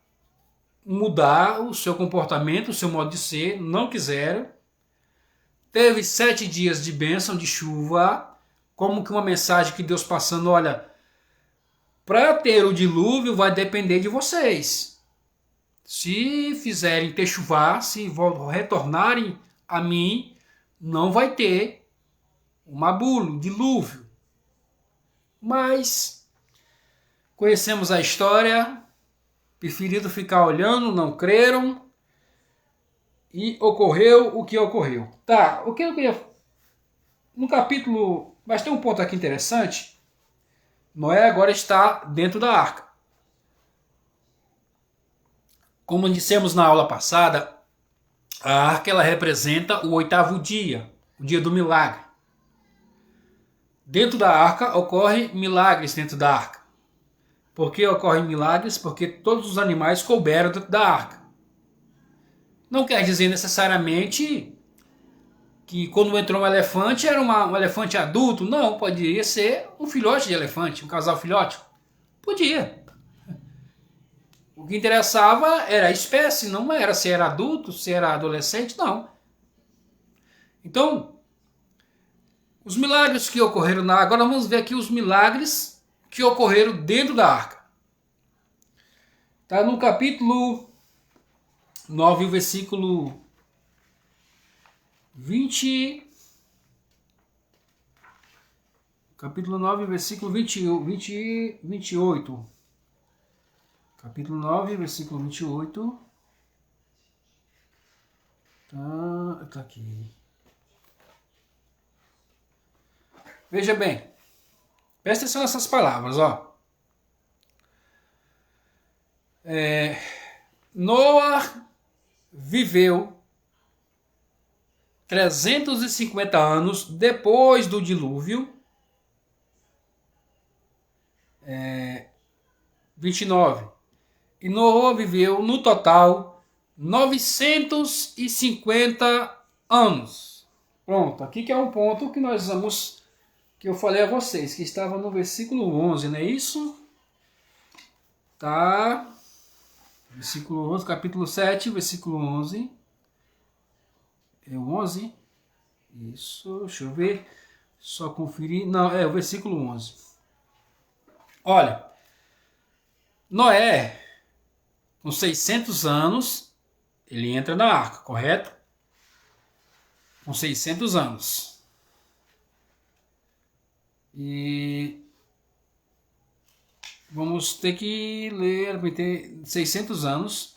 mudar o seu comportamento, o seu modo de ser, não quiseram. Teve 7 dias de bênção, de chuva, como que uma mensagem que Deus passando, olha, para ter o dilúvio vai depender de vocês. Se fizerem ter chuva, se retornarem a mim, não vai ter o Mabul, o dilúvio. Mas conhecemos a história, preferiram ficar olhando, não creram, e ocorreu o que ocorreu. Tá, o que eu queria... No capítulo... Mas tem um ponto aqui interessante. Noé agora está dentro da arca. Como dissemos na aula passada, a arca ela representa o 8º dia, o dia do milagre. Dentro da arca ocorrem milagres dentro da arca. Por que ocorrem milagres? Porque todos os animais couberam dentro da arca. Não quer dizer necessariamente que quando entrou um elefante era um elefante adulto. Não, poderia ser um filhote de elefante, um casal filhote. Podia. O que interessava era a espécie, não era se era adulto, se era adolescente, não. Então, os milagres que ocorreram na arca, agora vamos ver aqui os milagres que ocorreram dentro da arca. Está no capítulo 9, o versículo 20. Capítulo 9, versículo 28. Capítulo 9, versículo 28. Tá aqui. Veja bem. Presta atenção nessas palavras, ó. Noé viveu 350 anos depois do dilúvio. 29. E Noé viveu no total 950 anos. Pronto, aqui que é um ponto que nós vamos, que eu falei a vocês, que estava no versículo 11, não é isso? Tá. Versículo 11, capítulo 7, versículo 11. É o 11? Isso, deixa eu ver. Só conferir. Não, é o versículo 11. Olha, Noé, com 600 anos, ele entra na arca, correto? Com 600 anos. E vamos ter que ler, vai ter 600 anos.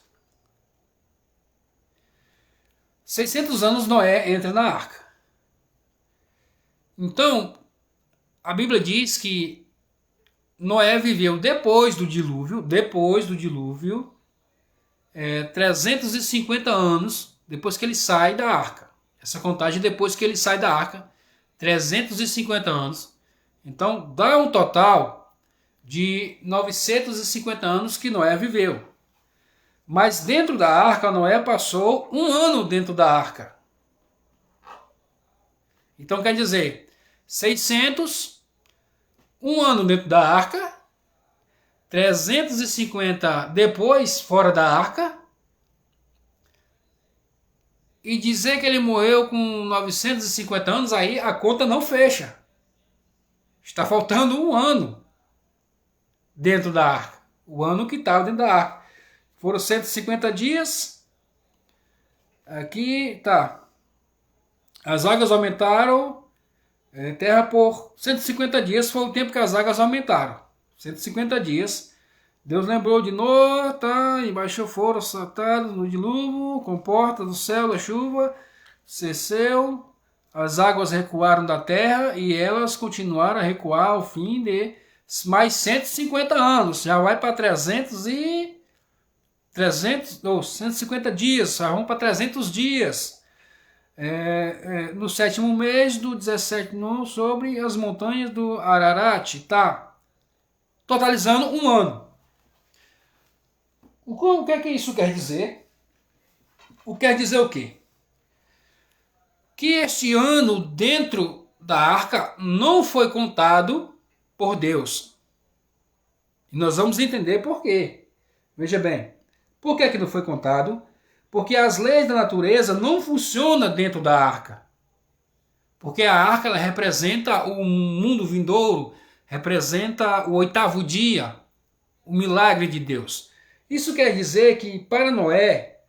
600 anos Noé entra na arca. Então, a Bíblia diz que Noé viveu depois do dilúvio, 350 anos depois que ele sai da arca. Essa contagem depois que ele sai da arca, 350 anos. Então, dá um total de 950 anos que Noé viveu. Mas dentro da arca, Noé passou um ano dentro da arca. Então quer dizer, 600, um ano dentro da arca, 350 depois fora da arca, e dizer que ele morreu com 950 anos, aí a conta não fecha. Está faltando um ano dentro da arca. O ano que estava dentro da arca. Foram 150 dias. Aqui tá. As águas aumentaram. Terra por 150 dias foi o tempo que as águas aumentaram. 150 dias. Deus lembrou de Noé, tá? E baixou foram saltados no dilúvio, com porta do céu da chuva, cesseu, as águas recuaram da terra e elas continuaram a recuar ao fim de mais 150 anos. Já vai para 150 dias, já vão para 300 dias. No 7º mês do 17 ano, sobre as montanhas do Ararat, tá? Totalizando um ano. O que é que isso quer dizer? Quer dizer o quê? Que este ano dentro da arca não foi contado por Deus. E nós vamos entender por quê. Veja bem, por que não foi contado? Porque as leis da natureza não funcionam dentro da arca. Porque a arca ela representa o mundo vindouro, representa o 8º dia, o milagre de Deus. Isso quer dizer que para Noé,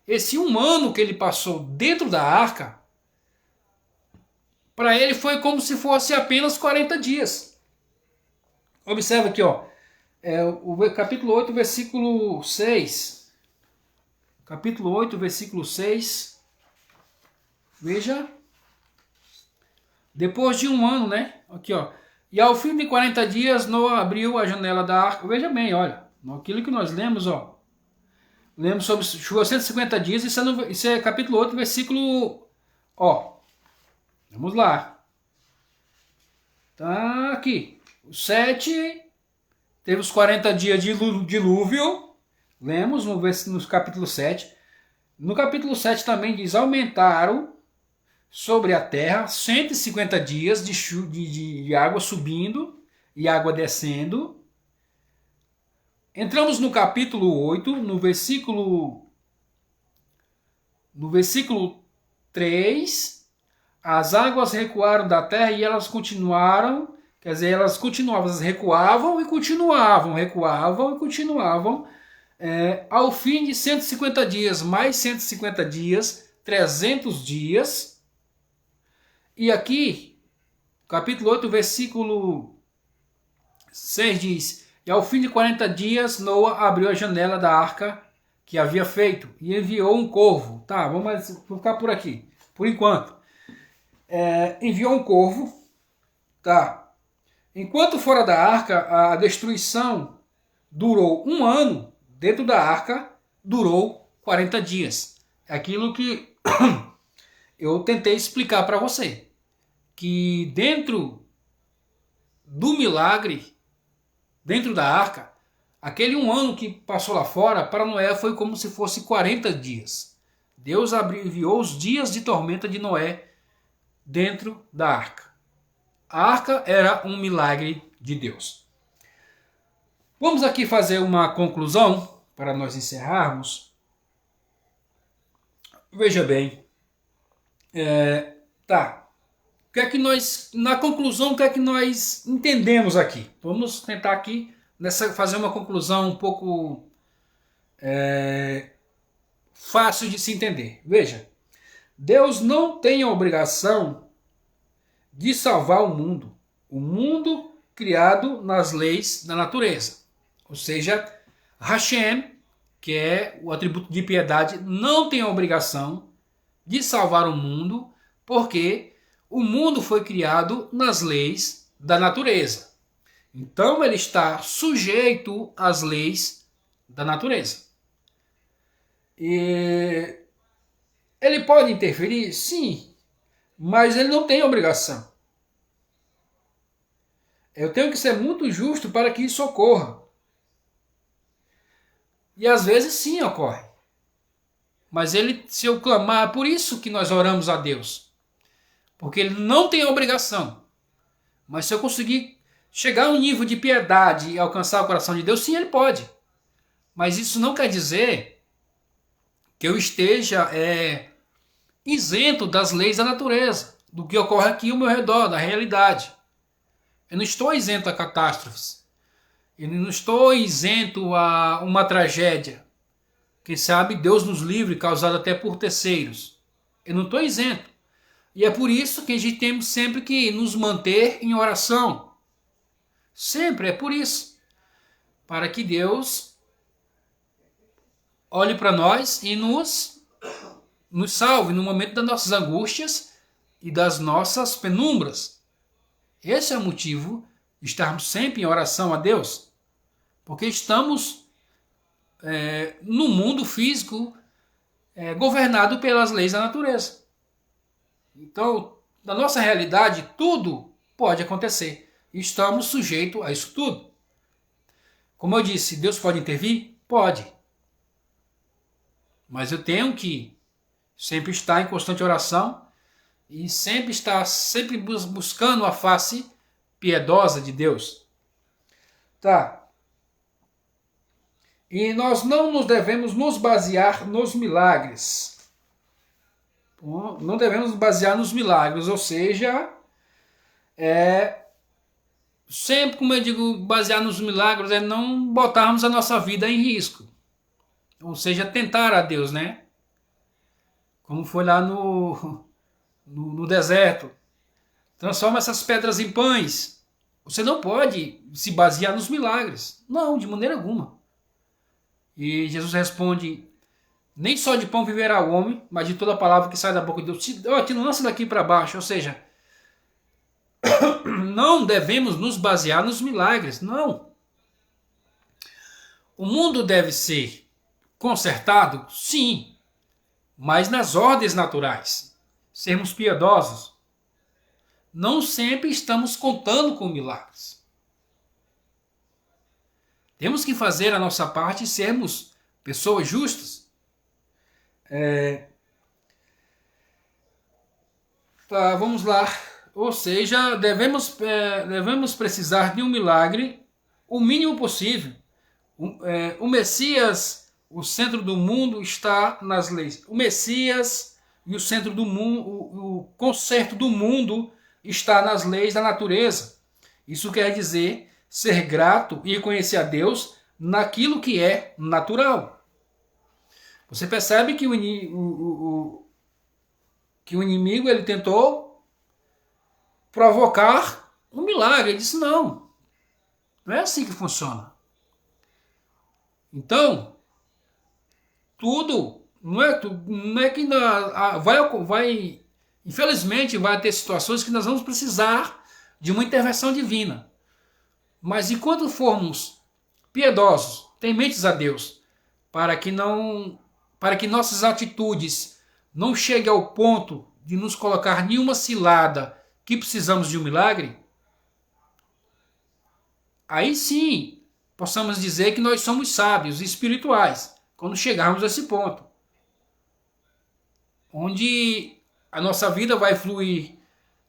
esse um ano que ele passou dentro da arca, para ele foi como se fosse apenas 40 dias. Observe aqui, ó, o capítulo 8, versículo 6. Capítulo 8, versículo 6. Veja. Depois de um ano, né? Aqui, ó. E ao fim de 40 dias, Noé abriu a janela da arca. Veja bem, olha. Aquilo que nós lemos, ó. Lemos sobre chuva 150 dias. Isso é capítulo 8, versículo... Ó. Vamos lá. Tá aqui. O 7 teve os 40 dias de dilúvio, lemos no capítulo 7. No capítulo 7 também diz, aumentaram sobre a terra 150 dias de água subindo e água descendo. Entramos no capítulo 8, no versículo 3, as águas recuaram da terra e elas continuaram, quer dizer, elas recuavam e continuavam, ao fim de 150 dias, mais 150 dias, 300 dias. E aqui, capítulo 8, versículo 6 diz, e ao fim de 40 dias, Noa abriu a janela da arca que havia feito e enviou um corvo. Tá, vou ficar por aqui, por enquanto. Enviou um corvo, tá? Enquanto fora da arca, a destruição durou 1 ano, dentro da arca durou 40 dias. É aquilo que eu tentei explicar para você. Que dentro do milagre, dentro da arca, aquele 1 ano que passou lá fora, para Noé foi como se fosse 40 dias. Deus enviou os dias de tormenta de Noé dentro da arca. A arca era um milagre de Deus. Vamos aqui fazer uma conclusão para nós encerrarmos. Veja bem. O que é que nós, na conclusão, o que é que nós entendemos aqui? Vamos tentar aqui fazer uma conclusão um pouco fácil de se entender. Veja, Deus não tem a obrigação de salvar o mundo criado nas leis da natureza. Ou seja, Hashem, que é o atributo de piedade, não tem a obrigação de salvar o mundo, porque o mundo foi criado nas leis da natureza. Então ele está sujeito às leis da natureza. E ele pode interferir? Sim, mas ele não tem obrigação. Eu tenho que ser muito justo para que isso ocorra. E às vezes sim ocorre. Mas se eu clamar, por isso que nós oramos a Deus. Porque ele não tem obrigação. Mas se eu conseguir chegar a um nível de piedade e alcançar o coração de Deus, sim, ele pode. Mas isso não quer dizer que eu esteja isento das leis da natureza, do que ocorre aqui ao meu redor, da realidade. Eu não estou isento a catástrofes. Eu não estou isento a uma tragédia. Quem sabe Deus nos livre, causada até por terceiros. Eu não estou isento. E é por isso que a gente tem sempre que nos manter em oração. Sempre é por isso. Para que Deus olhe para nós e nos salve no momento das nossas angústias e das nossas penumbras. Esse é o motivo de estarmos sempre em oração a Deus. Porque estamos no mundo físico governado pelas leis da natureza. Então, na nossa realidade, tudo pode acontecer. Estamos sujeitos a isso tudo. Como eu disse, Deus pode intervir? Pode. Mas eu tenho que sempre estar em constante oração e sempre estar buscando a face piedosa de Deus. Tá. E nós não nos devemos nos basear nos milagres. Não devemos nos basear nos milagres, ou seja, sempre, como eu digo, basear nos milagres é não botarmos a nossa vida em risco. Ou seja, tentar a Deus, né? Como foi lá no deserto. Transforma essas pedras em pães. Você não pode se basear nos milagres. Não, de maneira alguma. E Jesus responde, nem só de pão viverá o homem, mas de toda a palavra que sai da boca de Deus. Te lança daqui para baixo, ou seja, não devemos nos basear nos milagres, não. O mundo deve ser consertado, sim, mas nas ordens naturais. Sermos piedosos. Não sempre estamos contando com milagres. Temos que fazer a nossa parte e sermos pessoas justas. Tá, vamos lá. Ou seja, devemos precisar de um milagre o mínimo possível. O Messias, o centro do mundo está nas leis. O Messias e o centro do mundo, o conserto do mundo está nas leis da natureza. Isso quer dizer ser grato e reconhecer a Deus naquilo que é natural. Você percebe que que o inimigo ele tentou provocar um milagre. Ele disse, não é assim que funciona. Então, tudo, não é que infelizmente vai ter situações que nós vamos precisar de uma intervenção divina. Mas enquanto formos piedosos, tementes a Deus, para que nossas atitudes não cheguem ao ponto de nos colocar nenhuma cilada que precisamos de um milagre, aí sim possamos dizer que nós somos sábios e espirituais, quando chegarmos a esse ponto, onde a nossa vida vai fluir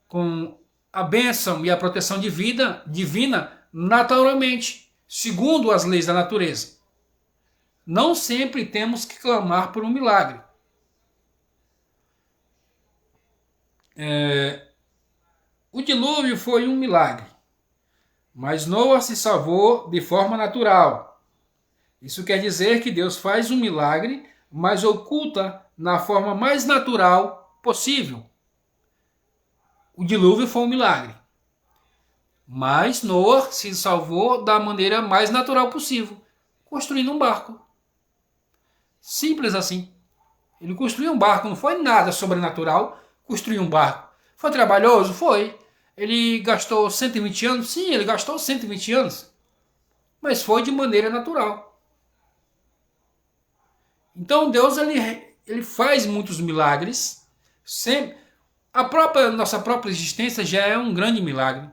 com a bênção e a proteção divina naturalmente, segundo as leis da natureza. Não sempre temos que clamar por um milagre. O dilúvio foi um milagre, mas Noé se salvou de forma natural. Isso quer dizer que Deus faz um milagre, mas oculta na forma mais natural possível. O dilúvio foi um milagre, mas Noé se salvou da maneira mais natural possível, construindo um barco. Simples assim. Ele construiu um barco, não foi nada sobrenatural construir um barco. Foi trabalhoso? Foi. Ele gastou 120 anos? Sim, ele gastou 120 anos. Mas foi de maneira natural. Então Deus ele faz muitos milagres. Sempre. Nossa própria existência já é um grande milagre.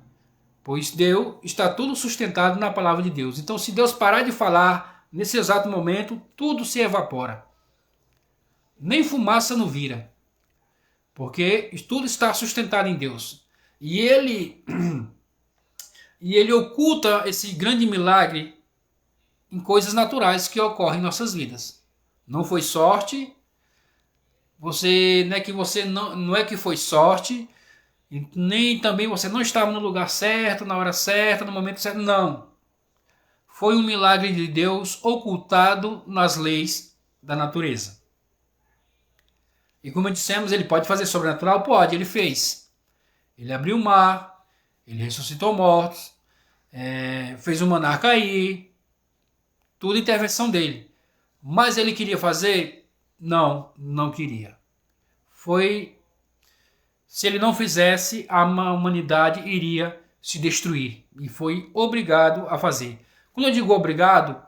Pois Deus está tudo sustentado na palavra de Deus. Então se Deus parar de falar, nesse exato momento, tudo se evapora. Nem fumaça não vira. Porque tudo está sustentado em Deus. E ele oculta esse grande milagre em coisas naturais que ocorrem em nossas vidas. Não foi sorte. Não é que foi sorte, nem também você não estava no lugar certo, na hora certa, no momento certo. Não. Foi um milagre de Deus ocultado nas leis da natureza. E como dissemos, ele pode fazer sobrenatural? Pode, ele fez. Ele abriu o mar, ele ressuscitou mortos, fez o maná cair, tudo intervenção dele. Mas ele queria fazer? Não, não queria. Se ele não fizesse, a humanidade iria se destruir. E foi obrigado a fazer. Quando eu digo obrigado,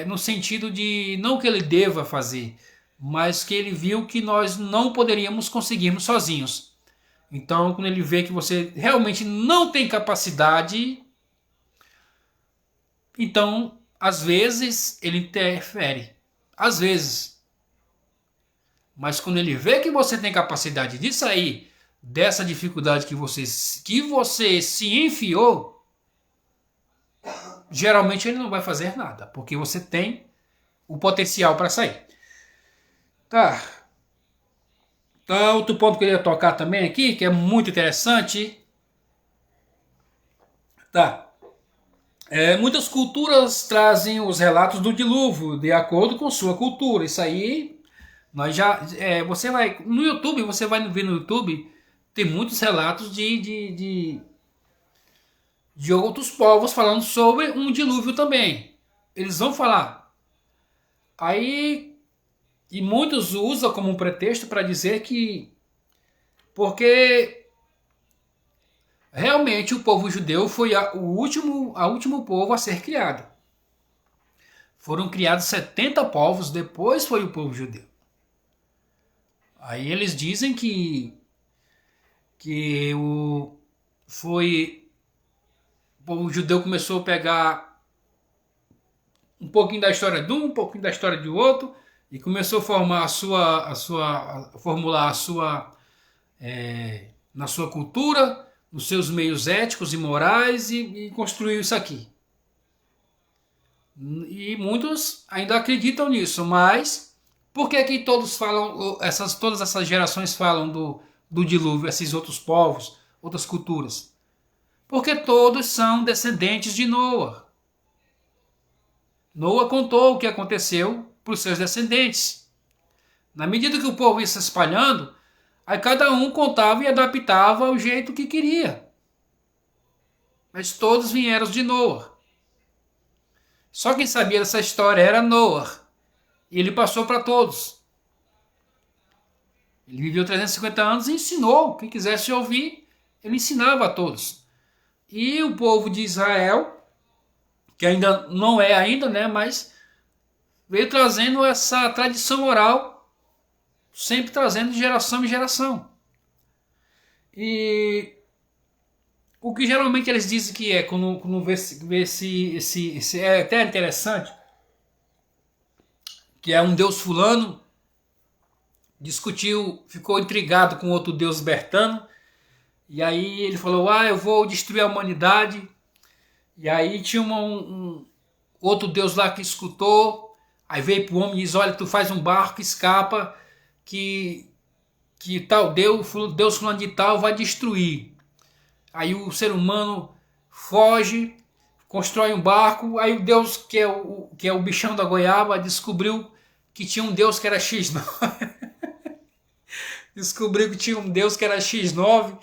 no sentido de não que ele deva fazer, mas que ele viu que nós não poderíamos conseguirmos sozinhos. Então, quando ele vê que você realmente não tem capacidade, então, às vezes, ele interfere. Às vezes. Mas quando ele vê que você tem capacidade de sair dessa dificuldade que você se enfiou, geralmente ele não vai fazer nada, porque você tem o potencial para sair. Tá. Outro ponto que eu ia tocar também aqui, que é muito interessante. Tá. Muitas culturas trazem os relatos do dilúvio de acordo com sua cultura. Isso aí, nós já. Você vai. No YouTube, você vai ver no YouTube, tem muitos relatos de outros povos falando sobre um dilúvio também. Eles vão falar. Aí. E muitos usam como um pretexto para dizer que porque realmente o povo judeu foi o último povo a ser criado. Foram criados 70 povos, depois foi o povo judeu. Aí eles dizem que o povo judeu começou a pegar um pouquinho da história de um pouquinho da história de outro, e começou a formar formular a sua, na sua cultura, nos seus meios éticos e morais, e construiu isso aqui. E muitos ainda acreditam nisso, mas por que que todos falam, todas essas gerações falam do dilúvio, esses outros povos, outras culturas? Porque todos são descendentes de Noa. Noa contou o que aconteceu para os seus descendentes. Na medida que o povo ia se espalhando, aí cada um contava e adaptava ao jeito que queria. Mas todos vieram de Noa. Só quem sabia dessa história era Noa. E ele passou para todos. Ele viveu 350 anos e ensinou. Quem quisesse ouvir, ele ensinava a todos. E o povo de Israel, que ainda não é ainda, né, mas veio trazendo essa tradição oral, sempre trazendo de geração em geração. E o que geralmente eles dizem que é, quando vê esse é até interessante, que é um deus fulano, discutiu, ficou intrigado com outro deus bertano, e aí ele falou, eu vou destruir a humanidade. E aí tinha um outro deus lá que escutou, aí veio pro homem e diz, olha, tu faz um barco, escapa, que tal Deus fulano de tal vai destruir. Aí o ser humano foge, constrói um barco, aí o Deus que é o bichão da goiaba descobriu que tinha um Deus que era X9. Descobriu que tinha um Deus que era X9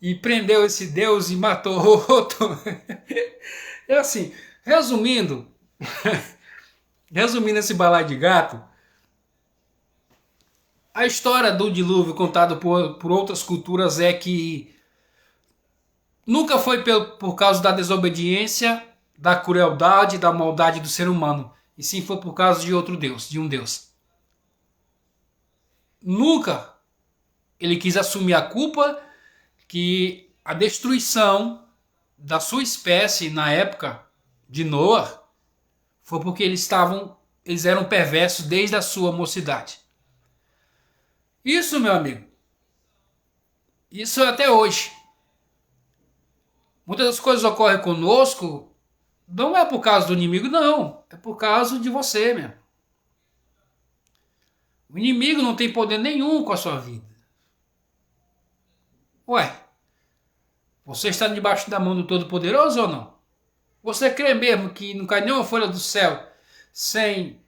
e prendeu esse Deus e matou outro. É assim, resumindo esse balaio de gato, a história do dilúvio contada por outras culturas é que nunca foi por causa da desobediência, da crueldade, da maldade do ser humano, e sim foi por causa de outro Deus, de um Deus. Nunca ele quis assumir a culpa que a destruição da sua espécie na época de Noa foi porque eles eram perversos desde a sua mocidade. Isso, meu amigo, isso é até hoje. Muitas das coisas ocorrem conosco não é por causa do inimigo, não. É por causa de você mesmo. O inimigo não tem poder nenhum com a sua vida. Ué, você está debaixo da mão do Todo-Poderoso ou não? Você crê mesmo que não cai nenhuma folha do céu sem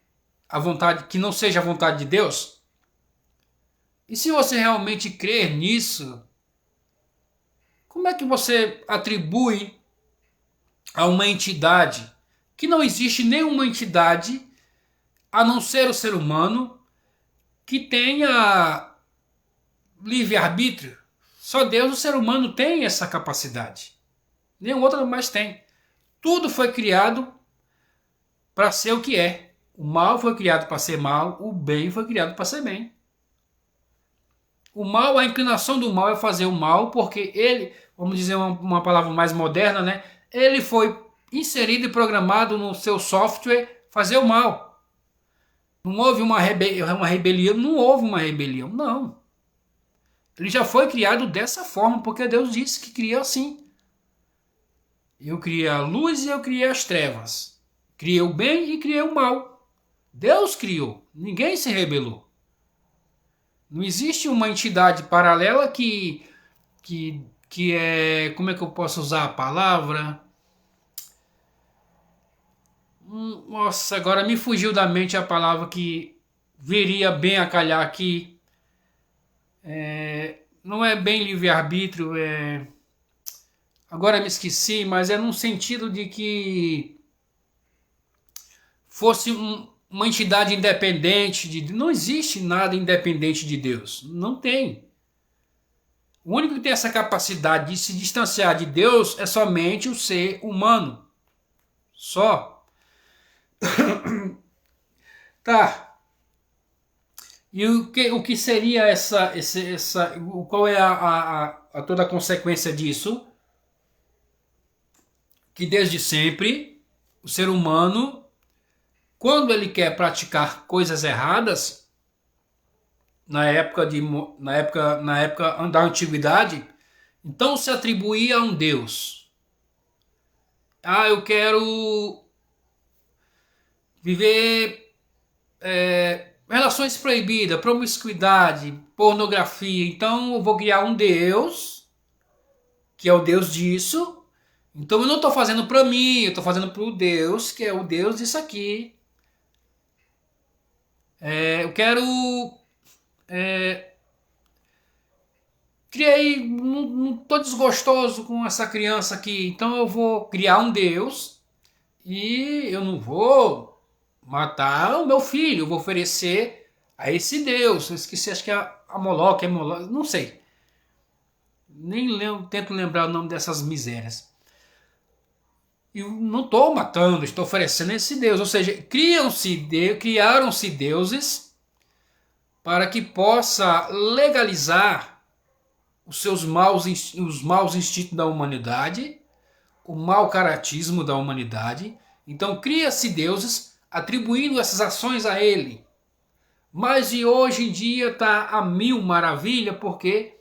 a vontade, que não seja a vontade de Deus? E se você realmente crer nisso, como é que você atribui a uma entidade que não existe nenhuma entidade a não ser o ser humano que tenha livre-arbítrio? Só Deus, o ser humano, tem essa capacidade. Nenhum outro mais tem. Tudo foi criado para ser o que é. O mal foi criado para ser mal, o bem foi criado para ser bem. O mal, a inclinação do mal é fazer o mal, porque ele, vamos dizer uma palavra mais moderna, né? Ele foi inserido e programado no seu software fazer o mal. Não houve uma rebelião, não houve uma rebelião, não. Ele já foi criado dessa forma, porque Deus disse que criou assim. Eu criei a luz e eu criei as trevas. Criei o bem e criei o mal. Deus criou, ninguém se rebelou. Não existe uma entidade paralela que é... Como é que eu posso usar a palavra? Nossa, agora me fugiu da mente a palavra que viria bem a calhar aqui. Não é bem livre-arbítrio, agora me esqueci, mas é num sentido de que fosse uma entidade independente. Não existe nada independente de Deus, não tem. O único que tem essa capacidade de se distanciar de Deus é somente o ser humano. Só. Tá. E o que seria qual é toda a consequência disso? Que desde sempre o ser humano quando ele quer praticar coisas erradas, na época da antiguidade, então se atribuía a um Deus. Ah, eu quero viver relações proibidas, promiscuidade, pornografia. Então eu vou criar um Deus, que é o Deus disso. Então eu não estou fazendo para mim, eu estou fazendo para o Deus, que é o Deus disso aqui. Eu quero... criei, não estou desgostoso com essa criança aqui, então eu vou criar um Deus e eu não vou matar o meu filho, eu vou oferecer a esse Deus. Eu esqueci, acho que é a Moloque, não sei. Nem lembro, tento lembrar o nome dessas misérias. Eu não estou matando, estou oferecendo a esse Deus. Ou seja, criaram-se deuses para que possa legalizar os maus instintos da humanidade, o mau caratismo da humanidade. Então cria-se deuses atribuindo essas ações a ele. Mas e hoje em dia está a mil maravilha, porque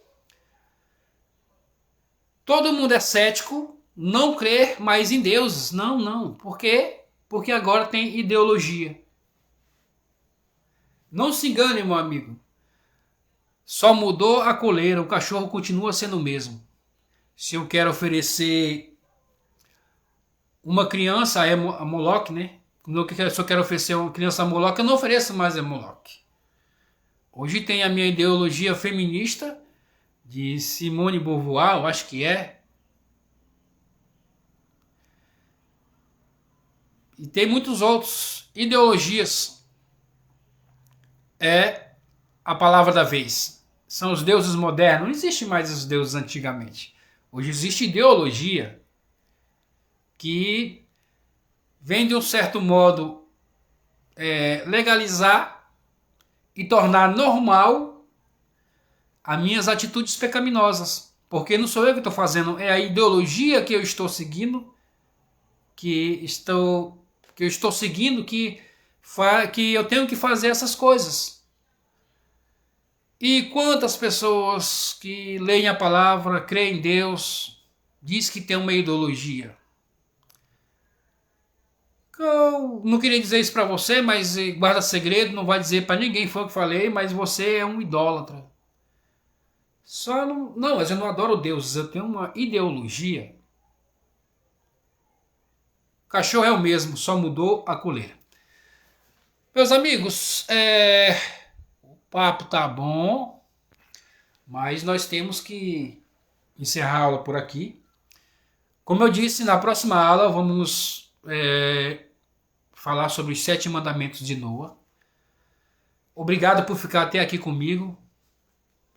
todo mundo é cético, não crê mais em deuses. Não. Por quê? Porque agora tem ideologia. Não se engane, meu amigo. Só mudou a coleira, o cachorro continua sendo o mesmo. Se eu quero oferecer uma criança a Moloque, né? Se eu quero oferecer uma criança a Moloque, eu não ofereço mais a Moloque. Hoje tem a minha ideologia feminista, de Simone de Beauvoir, eu acho que é. E tem muitos outros. Ideologias é a palavra da vez. São os deuses modernos. Não existe mais os deuses antigamente. Hoje existe ideologia que vem de um certo modo legalizar e tornar normal as minhas atitudes pecaminosas. Porque não sou eu que estou fazendo, é a ideologia que eu estou seguindo, que eu estou seguindo, que eu tenho que fazer essas coisas. E quantas pessoas que leem a palavra, creem em Deus, diz que tem uma ideologia? Eu não queria dizer isso para você, mas guarda segredo, não vai dizer para ninguém, foi o que falei, mas você é um idólatra. Só não, mas eu não adoro deuses, eu tenho uma ideologia. O cachorro é o mesmo, só mudou a coleira. Meus amigos, o papo tá bom, mas nós temos que encerrar a aula por aqui. Como eu disse, na próxima aula vamos falar sobre os 7 mandamentos de Noa. Obrigado por ficar até aqui comigo.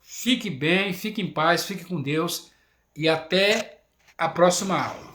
Fique bem, fique em paz, fique com Deus e até a próxima aula.